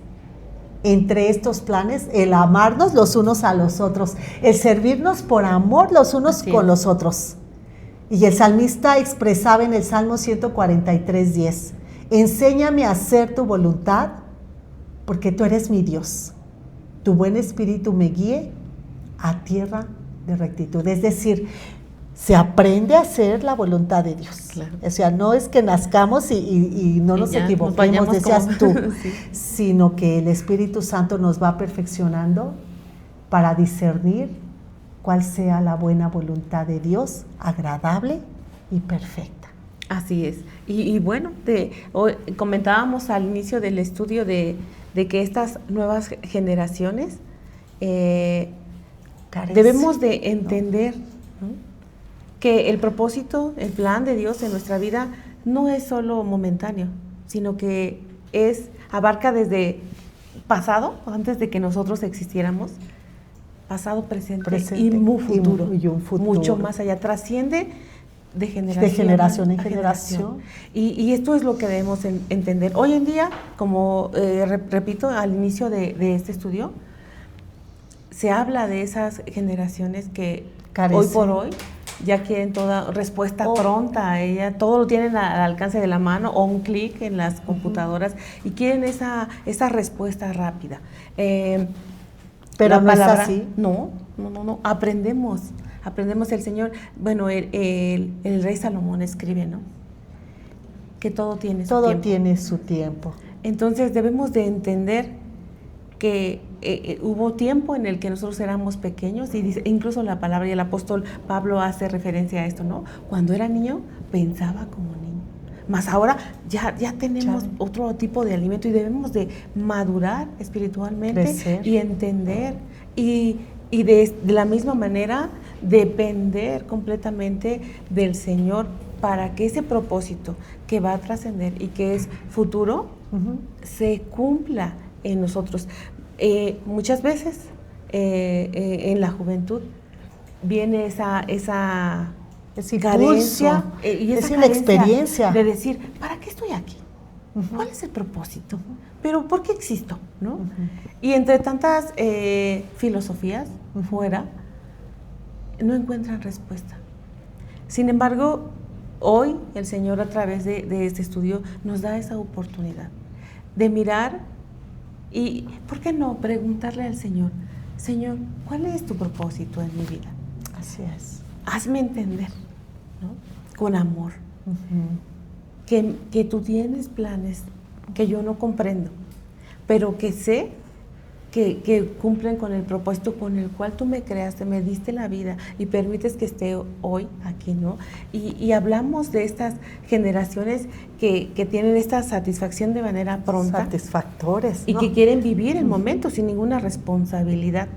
entre estos planes, el amarnos los unos a los otros, el servirnos por amor los unos con los otros. Y el salmista expresaba en el Salmo 143:10, enséñame a hacer tu voluntad, porque tú eres mi Dios. Tu buen espíritu me guíe a tierra de rectitud. Es decir, se aprende a hacer la voluntad de Dios. Claro. O sea, no es que nazcamos y no nos equivoquemos, decías tú, sí, sino que el Espíritu Santo nos va perfeccionando para discernir cuál sea la buena voluntad de Dios, agradable y perfecta. Así es. Y bueno, hoy comentábamos al inicio del estudio de que estas nuevas generaciones debemos de entender, ¿no?, que el propósito, el plan de Dios en nuestra vida no es solo momentáneo, sino que abarca desde pasado, antes de que nosotros existiéramos, pasado, presente y muy futuro, y un futuro, mucho más allá, trasciende de generación en generación. Y esto es lo que debemos entender. Hoy en día, como repito al inicio de este estudio, se habla de esas generaciones que carecen. Hoy por hoy ya quieren toda respuesta pronta a ella, todo lo tienen al alcance de la mano o un clic en las computadoras y quieren esa respuesta rápida. Pero no es así. No, aprendemos el Señor. Bueno, el rey Salomón escribe, ¿no?, que todo tiene su tiempo. Todo tiene su tiempo. Entonces debemos de entender que hubo tiempo en el que nosotros éramos pequeños y dice, incluso la palabra y el apóstol Pablo hace referencia a esto, ¿no? Cuando era niño pensaba como niño, mas ahora ya tenemos otro tipo de alimento y debemos de madurar espiritualmente, crecer y entender y de la misma manera depender completamente del Señor para que ese propósito que va a trascender y que es futuro se cumpla en nosotros. Muchas veces en la juventud viene esa carencia y esa inexperiencia de decir, ¿para qué estoy aquí? ¿Cuál es el propósito? ¿Pero por qué existo? ¿No? Y entre tantas filosofías fuera, no encuentran respuesta. Sin embargo, hoy el Señor, a través de este estudio, nos da esa oportunidad de mirar y, ¿por qué no?, preguntarle al Señor, Señor, ¿cuál es tu propósito en mi vida? Así es. Hazme entender, ¿no?, con amor, que tú tienes planes que yo no comprendo, pero que sé que cumplen con el propósito con el cual tú me creaste, me diste la vida y permites que esté hoy aquí, ¿no? Y hablamos de estas generaciones que tienen esta satisfacción de manera pronta. Satisfactores, ¿no? Y que quieren vivir el momento sin ninguna responsabilidad.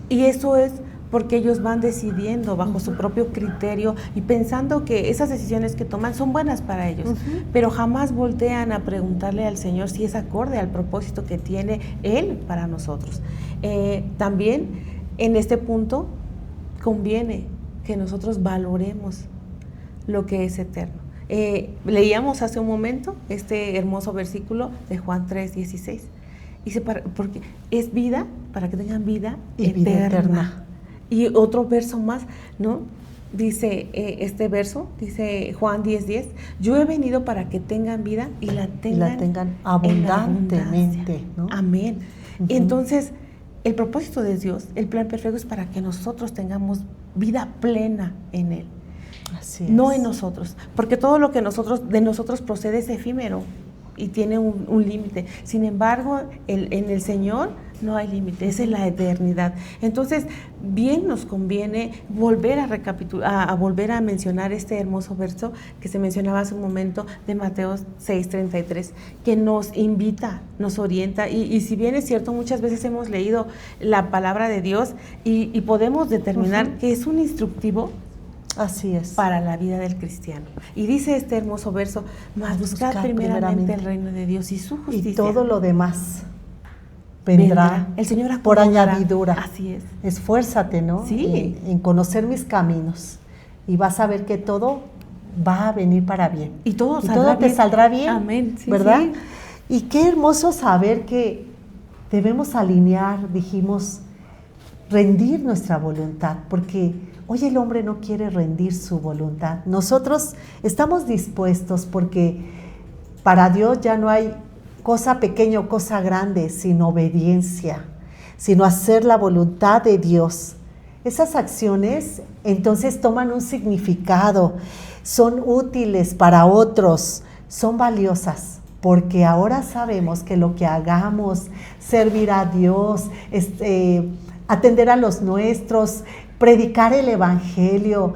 Y eso es porque ellos van decidiendo bajo su propio criterio y pensando que esas decisiones que toman son buenas para ellos, pero jamás voltean a preguntarle al Señor si es acorde al propósito que tiene Él para nosotros. También en este punto conviene que nosotros valoremos lo que es eterno. Leíamos hace un momento este hermoso versículo de Juan 3:16. Dice, porque es vida, para que tengan vida y eterna. Vida eterna. Y otro verso más, ¿no? Dice este verso, dice Juan 10:10, yo he venido para que tengan vida y la tengan abundantemente, ¿no? Amén. Entonces, el propósito de Dios, el plan perfecto es para que nosotros tengamos vida plena en Él. Así es. No en nosotros, porque todo lo que de nosotros procede es efímero y tiene un límite. Sin embargo, en el Señor no hay límite, esa es la eternidad. Entonces, bien nos conviene volver a volver a mencionar este hermoso verso que se mencionaba hace un momento de Mateo 6:33, que nos invita, nos orienta, y si bien es cierto, muchas veces hemos leído la palabra de Dios y podemos determinar que es un instructivo. Así es. Para la vida del cristiano. Y dice este hermoso verso, mas buscad primeramente el reino de Dios y su justicia. Y todo lo demás vendrá. El Señor por añadidura. Así es. Esfuérzate, ¿no? Sí. En conocer mis caminos. Y vas a ver que todo va a venir para bien. Y todo te saldrá bien. Amén. Sí, ¿verdad? Sí. Y qué hermoso saber que debemos alinear, dijimos, rendir nuestra voluntad, porque hoy el hombre no quiere rendir su voluntad. Nosotros estamos dispuestos porque para Dios ya no hay cosa pequeña o cosa grande, sino obediencia, sino hacer la voluntad de Dios. Esas acciones entonces toman un significado, son útiles para otros, son valiosas, porque ahora sabemos que lo que hagamos, servir a Dios, atender a los nuestros, predicar el evangelio,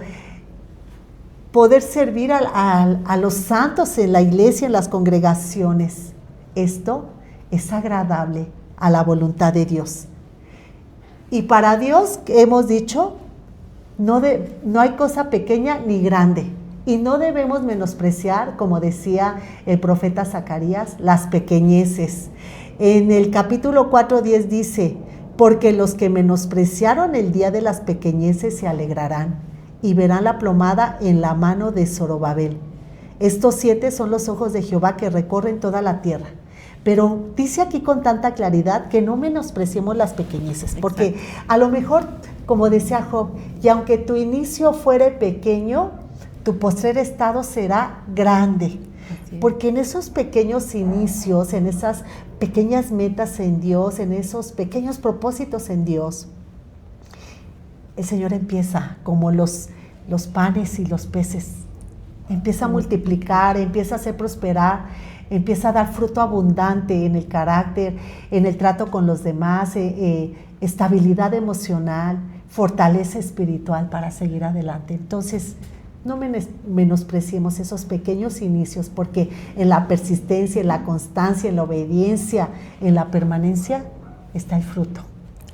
poder servir a los santos en la iglesia, en las congregaciones. Esto es agradable a la voluntad de Dios. Y para Dios, hemos dicho, no hay cosa pequeña ni grande. Y no debemos menospreciar, como decía el profeta Zacarías, las pequeñeces. En el capítulo 4:10 dice, porque los que menospreciaron el día de las pequeñeces se alegrarán y verán la plomada en la mano de Zorobabel. Estos 7 son los ojos de Jehová que recorren toda la tierra. Pero dice aquí con tanta claridad que no menospreciemos las pequeñeces, porque a lo mejor, como decía Job, y aunque tu inicio fuere pequeño, tu postrer estado será grande. Porque en esos pequeños inicios, en esas pequeñas metas en Dios, en esos pequeños propósitos en Dios, el Señor empieza como los panes y los peces. Empieza a multiplicar, empieza a hacer prosperar, empieza a dar fruto abundante en el carácter, en el trato con los demás, estabilidad emocional, fortaleza espiritual para seguir adelante. Entonces, no menospreciemos esos pequeños inicios, porque en la persistencia, en la constancia, en la obediencia, en la permanencia, está el fruto.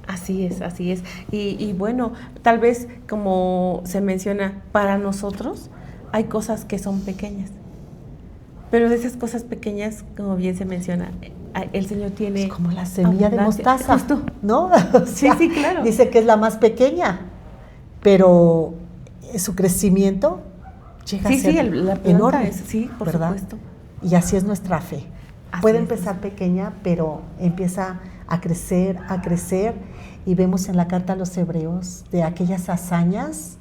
Así es, así es. Y bueno, tal vez como se menciona, para nosotros hay cosas que son pequeñas, pero de esas cosas pequeñas, como bien se menciona, el Señor tiene... Es como la semilla de mostaza, justo, ¿no? O sea, sí, claro. Dice que es la más pequeña, pero su crecimiento llega a ser la planta enorme, sí, por ¿verdad? supuesto. Y así es nuestra fe. Así Puede es. empezar pequeña, pero empieza a crecer, y vemos en la carta a los Hebreos de aquellas hazañas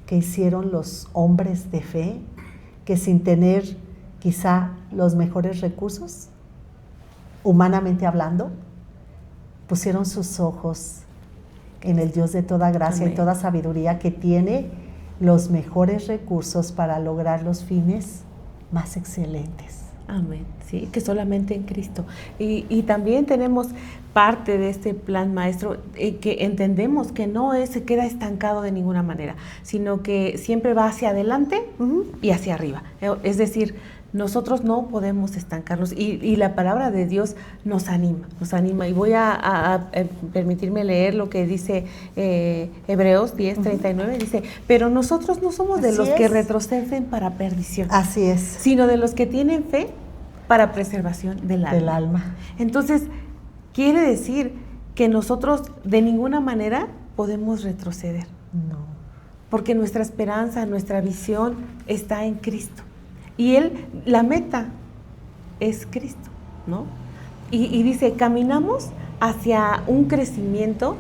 que hicieron los hombres de fe, que sin tener quizá los mejores recursos, humanamente hablando, pusieron sus ojos en el Dios de toda gracia y toda sabiduría, que tiene los mejores recursos para lograr los fines más excelentes. Amén, sí, que solamente en Cristo. Y también tenemos parte de este plan maestro que entendemos que no se queda estancado de ninguna manera, sino que siempre va hacia adelante y hacia arriba. Es decir, nosotros no podemos estancarnos y la palabra de Dios nos anima. Y voy a permitirme leer lo que dice Hebreos 10:39, dice, pero nosotros no somos de los que retroceden para perdición. Así es. Sino de los que tienen fe para preservación del alma. Entonces, quiere decir que nosotros de ninguna manera podemos retroceder. No. Porque nuestra esperanza, nuestra visión está en Cristo. Y la meta es Cristo, ¿no? Y dice, caminamos hacia un crecimiento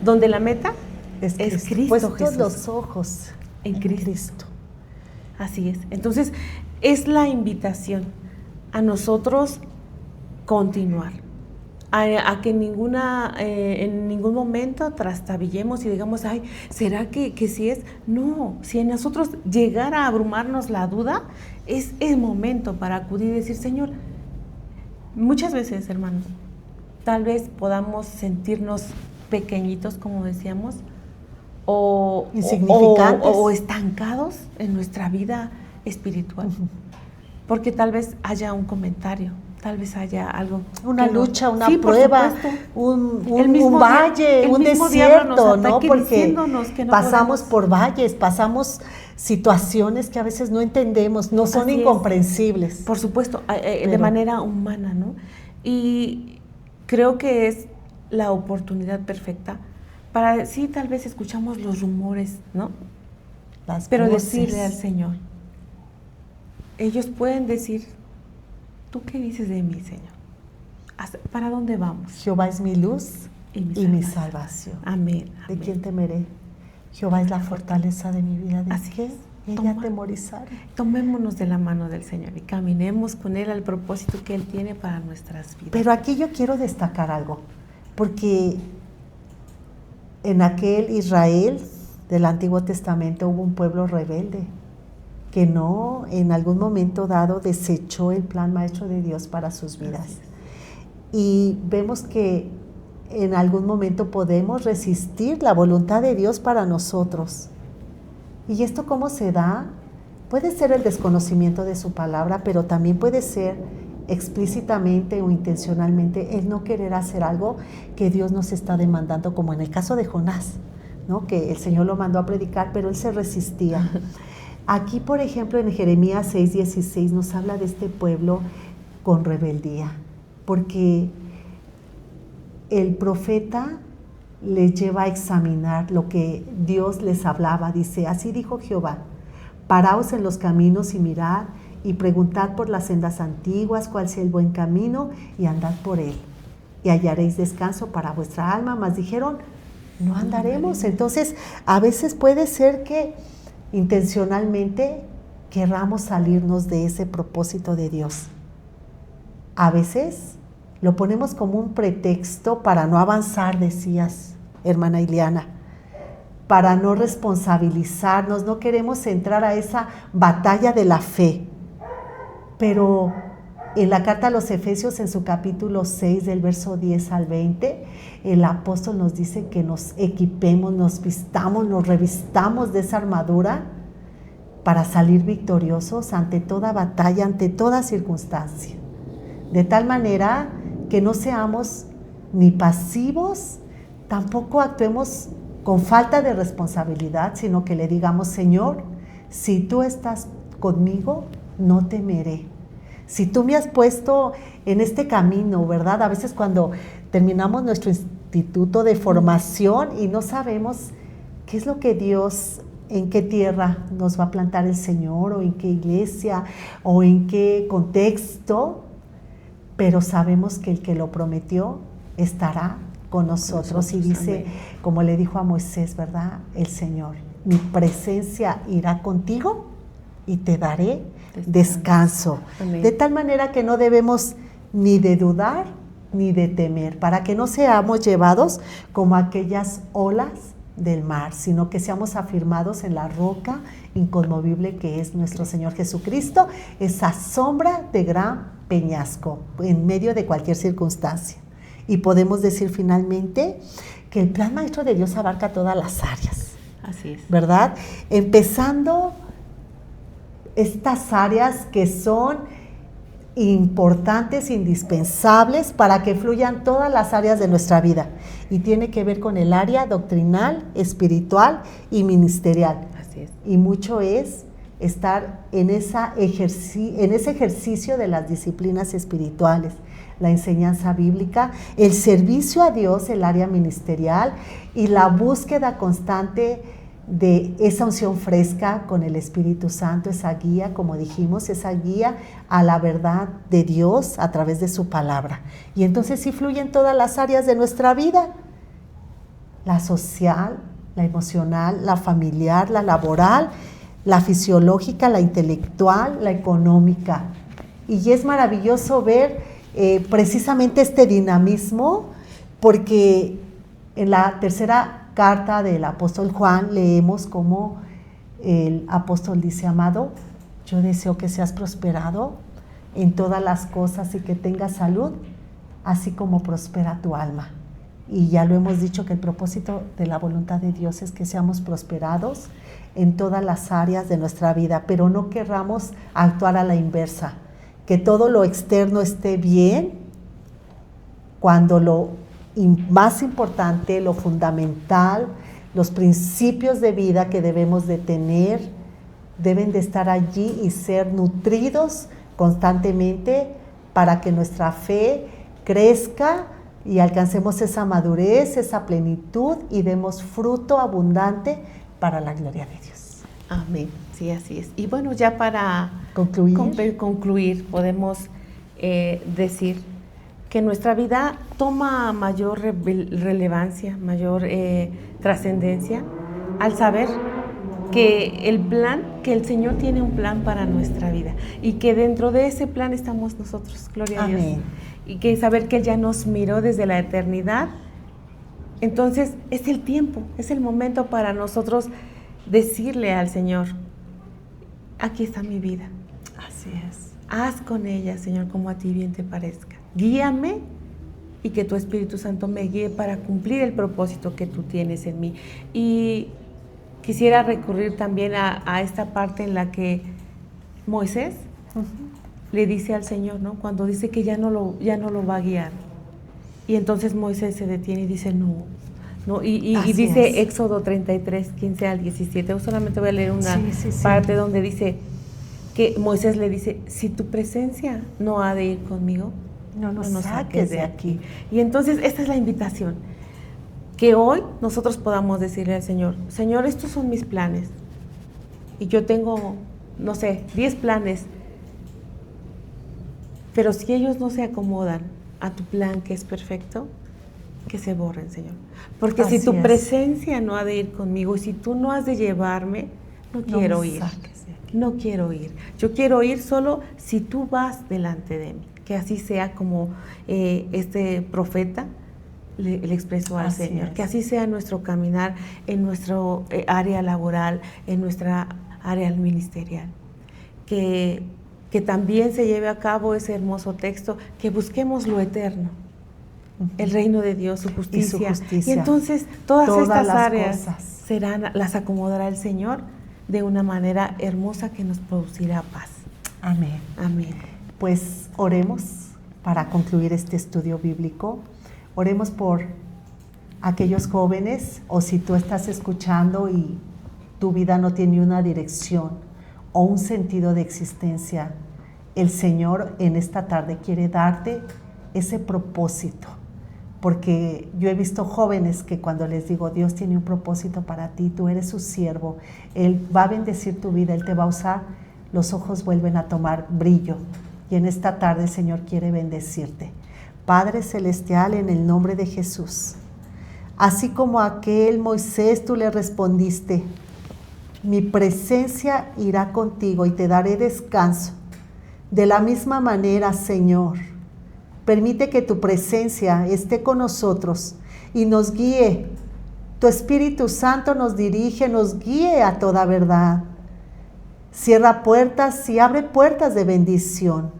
donde la meta es Cristo Puestos Jesús. Los ojos en Cristo. Así es. Entonces, es la invitación a nosotros continuar, a que en ningún momento trastabillemos y digamos, ay, ¿será que sí es? No, si en nosotros llegara a abrumarnos la duda, es el momento para acudir y decir, Señor, muchas veces, hermanos, tal vez podamos sentirnos pequeñitos, como decíamos, o insignificantes, o estancados en nuestra vida espiritual. Porque tal vez haya un comentario, tal vez haya algo. Una lucha, una prueba, un valle, un desierto, ¿no? Porque que no pasamos por valles, pasamos situaciones que a veces no entendemos, no son incomprensibles. Por supuesto, de manera humana, ¿no? Y creo que es la oportunidad perfecta para, sí, tal vez escuchamos los rumores, ¿no? Pero decirle al Señor. Ellos pueden decir, ¿tú qué dices de mí, Señor? ¿Para dónde vamos? Jehová es mi luz y mi salvación. Amén. ¿De quién temeré? Jehová es la fortaleza de mi vida. ¿De qué? Ella atemorizar. Tomémonos de la mano del Señor y caminemos con Él al propósito que Él tiene para nuestras vidas. Pero aquí yo quiero destacar algo, porque en aquel Israel del Antiguo Testamento hubo un pueblo rebelde, que no en algún momento dado desechó el plan maestro de Dios para sus vidas. Y vemos que en algún momento podemos resistir la voluntad de Dios para nosotros. ¿Y esto cómo se da? Puede ser el desconocimiento de su palabra, pero también puede ser explícitamente o intencionalmente el no querer hacer algo que Dios nos está demandando, como en el caso de Jonás, ¿no? Que el Señor lo mandó a predicar, pero él se resistía. Aquí, por ejemplo, en Jeremías 6:16 nos habla de este pueblo con rebeldía, porque el profeta les lleva a examinar lo que Dios les hablaba. Dice, así dijo Jehová, paraos en los caminos y mirad y preguntad por las sendas antiguas cuál sea el buen camino y andad por él y hallaréis descanso para vuestra alma. Mas dijeron, no andaremos. Entonces, a veces puede ser que intencionalmente querramos salirnos de ese propósito de Dios. A veces lo ponemos como un pretexto para no avanzar, decías, hermana Ileana, para no responsabilizarnos, no queremos entrar a esa batalla de la fe. Pero en la carta a los Efesios, en su capítulo 6, del verso 10 al 20, el apóstol nos dice que nos equipemos, nos vistamos, nos revistamos de esa armadura para salir victoriosos ante toda batalla, ante toda circunstancia. De tal manera que no seamos ni pasivos, tampoco actuemos con falta de responsabilidad, sino que le digamos, Señor, si tú estás conmigo, no temeré. Si tú me has puesto en este camino, ¿verdad? A veces cuando terminamos nuestro instituto de formación y no sabemos qué es lo que Dios, en qué tierra nos va a plantar el Señor, o en qué iglesia, o en qué contexto, pero sabemos que el que lo prometió estará con nosotros. Y dice, amén, como le dijo a Moisés, ¿verdad? El Señor, mi presencia irá contigo y te daré descanso. De tal manera que no debemos ni de dudar ni de temer, para que no seamos llevados como aquellas olas del mar, sino que seamos afirmados en la roca inconmovible que es nuestro Señor Jesucristo, esa sombra de gran peñasco en medio de cualquier circunstancia. Y podemos decir finalmente que el plan maestro de Dios abarca todas las áreas. Así es. ¿Verdad? Empezando estas áreas que son importantes, indispensables para que fluyan todas las áreas de nuestra vida. Y tiene que ver con el área doctrinal, espiritual y ministerial. Así es. Y mucho es estar en ese ejercicio de las disciplinas espirituales, la enseñanza bíblica, el servicio a Dios, el área ministerial y la búsqueda constante de esa unción fresca con el Espíritu Santo, esa guía, como dijimos, esa guía a la verdad de Dios a través de su palabra. Y entonces sí fluyen todas las áreas de nuestra vida, la social, la emocional, la familiar, la laboral, la fisiológica, la intelectual, la económica. Y es maravilloso ver precisamente este dinamismo, porque en la tercera carta del apóstol Juan leemos como el apóstol dice: amado, yo deseo que seas prosperado en todas las cosas y que tengas salud, así como prospera tu alma. Y ya lo hemos dicho que el propósito de la voluntad de Dios es que seamos prosperados en todas las áreas de nuestra vida, pero no querramos actuar a la inversa, que todo lo externo esté bien, cuando lo más importante, lo fundamental, los principios de vida que debemos de tener, deben de estar allí y ser nutridos constantemente para que nuestra fe crezca y alcancemos esa madurez, esa plenitud y demos fruto abundante para la gloria de Dios. Amén, sí, así es. Y bueno, ya para concluir podemos decir que nuestra vida toma mayor relevancia, mayor trascendencia al saber que el Señor tiene un plan para nuestra vida y que dentro de ese plan estamos nosotros, gloria a Dios. Amén. Y que saber que Él ya nos miró desde la eternidad. Entonces es el tiempo, es el momento para nosotros decirle al Señor: aquí está mi vida. Así es. Haz con ella, Señor, como a ti bien te parezca. Guíame y que tu Espíritu Santo me guíe para cumplir el propósito que tú tienes en mí. Y quisiera recurrir también a esta parte en la que Moisés le dice al Señor, ¿no? Cuando dice que ya no lo va a guiar. Y entonces Moisés se detiene y dice, no. Y dice Éxodo 33, 15 al 17. Yo solamente voy a leer una parte donde dice que Moisés le dice: si tu presencia no ha de ir conmigo, no nos saques de aquí. Y entonces esta es la invitación, que hoy nosotros podamos decirle al Señor: Señor, estos son mis planes, y yo tengo, 10 planes, pero si ellos no se acomodan a tu plan que es perfecto, que se borren, Señor. Porque si tu presencia no ha de ir conmigo, y si tú no has de llevarme, no quiero ir. No quiero ir. Yo quiero ir solo si tú vas delante de mí. Que así sea como este profeta le expresó al Señor. Que así sea nuestro caminar en nuestro área laboral, en nuestra área ministerial. Que también se lleve a cabo ese hermoso texto, que busquemos lo eterno, el reino de Dios, su justicia. Y entonces todas estas áreas las acomodará el Señor de una manera hermosa que nos producirá paz. Amén. Amén. Pues oremos para concluir este estudio bíblico. Oremos por aquellos jóvenes, o si tú estás escuchando y tu vida no tiene una dirección o un sentido de existencia, el Señor en esta tarde quiere darte ese propósito. Porque yo he visto jóvenes que cuando les digo: Dios tiene un propósito para ti, tú eres su siervo, Él va a bendecir tu vida, Él te va a usar, los ojos vuelven a tomar brillo. Y en esta tarde el Señor quiere bendecirte. Padre Celestial, en el nombre de Jesús, así como a aquel Moisés tú le respondiste: mi presencia irá contigo y te daré descanso. De la misma manera, Señor, permite que tu presencia esté con nosotros y nos guíe Tu Espíritu Santo nos dirige, nos guíe a toda verdad. Cierra puertas y abre puertas de bendición.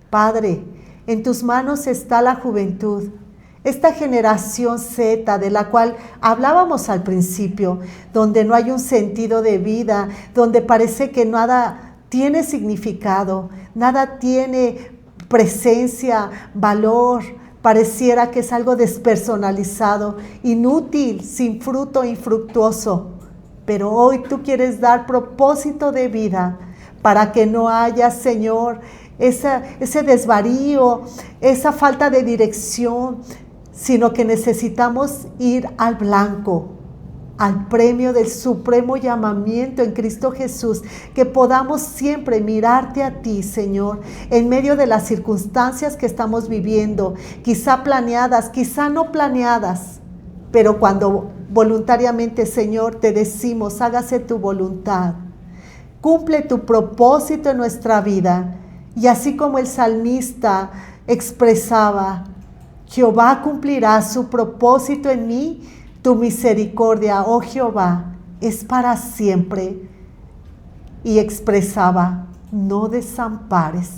Padre, en tus manos está la juventud, esta generación Z de la cual hablábamos al principio, donde no hay un sentido de vida, donde parece que nada tiene significado, nada tiene presencia, valor, pareciera que es algo despersonalizado, inútil, sin fruto, infructuoso. Pero hoy tú quieres dar propósito de vida para que no haya, Señor, ese desvarío, esa falta de dirección, sino que necesitamos ir al blanco, al premio del supremo llamamiento en Cristo Jesús, que podamos siempre mirarte a ti, Señor, en medio de las circunstancias que estamos viviendo, quizá planeadas, quizá no planeadas, pero cuando voluntariamente, Señor, te decimos, hágase tu voluntad, cumple tu propósito en nuestra vida, y así como el salmista expresaba, Jehová cumplirá su propósito en mí, tu misericordia, oh Jehová, es para siempre. Y expresaba, no desampares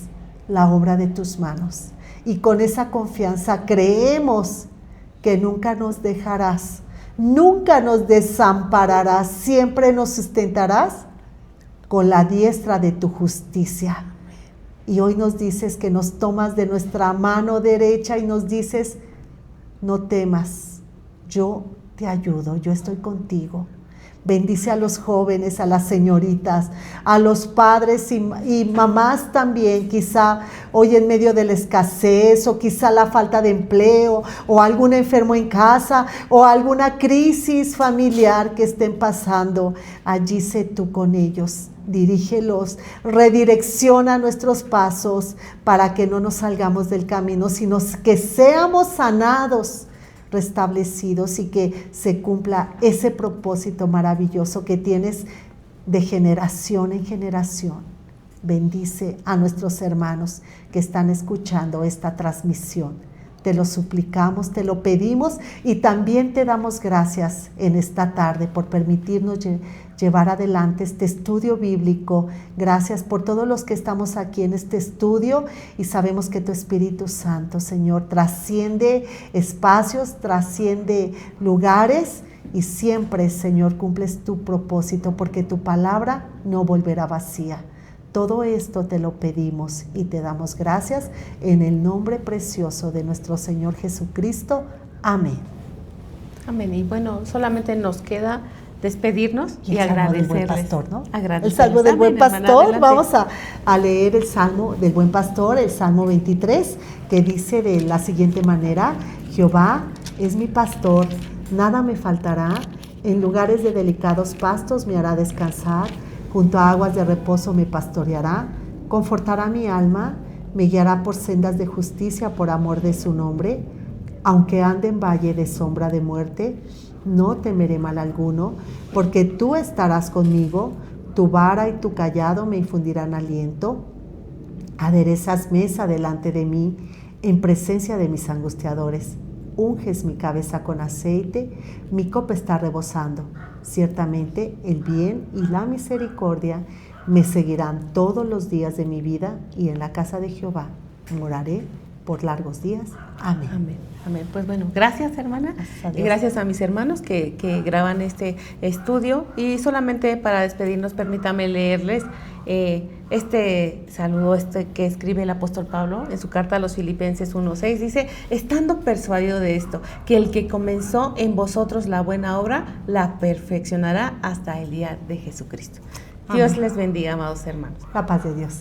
la obra de tus manos. Y con esa confianza creemos que nunca nos dejarás, nunca nos desampararás, siempre nos sustentarás con la diestra de tu justicia. Y hoy nos dices que nos tomas de nuestra mano derecha y nos dices, no temas, yo te ayudo, yo estoy contigo. Bendice a los jóvenes, a las señoritas, a los padres y mamás también, quizá hoy en medio de la escasez o quizá la falta de empleo o algún enfermo en casa o alguna crisis familiar que estén pasando. Allí sé tú con ellos. Dirígelos, redirecciona nuestros pasos para que no nos salgamos del camino, sino que seamos sanados, restablecidos y que se cumpla ese propósito maravilloso que tienes de generación en generación. Bendice a nuestros hermanos que están escuchando esta transmisión. Te lo suplicamos, te lo pedimos y también te damos gracias en esta tarde por permitirnos llevar adelante este estudio bíblico. Gracias por todos los que estamos aquí en este estudio y sabemos que tu Espíritu Santo, Señor, trasciende espacios, trasciende lugares y siempre, Señor, cumples tu propósito porque tu palabra no volverá vacía. Todo esto te lo pedimos y te damos gracias en el nombre precioso de nuestro Señor Jesucristo. Amén. Amén. Y bueno, solamente nos queda despedirnos y agradecerles. El buen pastor, ¿no? Agradecerles. El Salmo del Buen Amén, Pastor. hermana, Vamos a leer el Salmo del Buen Pastor, el Salmo 23, que dice de la siguiente manera: Jehová es mi pastor, nada me faltará, en lugares de delicados pastos me hará descansar, junto a aguas de reposo me pastoreará, confortará mi alma, me guiará por sendas de justicia por amor de su nombre. Aunque ande en valle de sombra de muerte, no temeré mal alguno, porque tú estarás conmigo, tu vara y tu cayado me infundirán aliento. Aderezas mesa delante de mí, en presencia de mis angustiadores. Unges mi cabeza con aceite, mi copa está rebosando. Ciertamente el bien y la misericordia me seguirán todos los días de mi vida, y en la casa de Jehová moraré por largos días. Amén. Amén. Amén. Pues bueno, gracias, hermana. Gracias, y gracias a mis hermanos que graban este estudio. Y solamente para despedirnos, permítame leerles este saludo que escribe el apóstol Pablo en su carta a los Filipenses 1:6. Dice: estando persuadido de esto, que el que comenzó en vosotros la buena obra, la perfeccionará hasta el día de Jesucristo. Dios les bendiga, amados hermanos. La paz de Dios.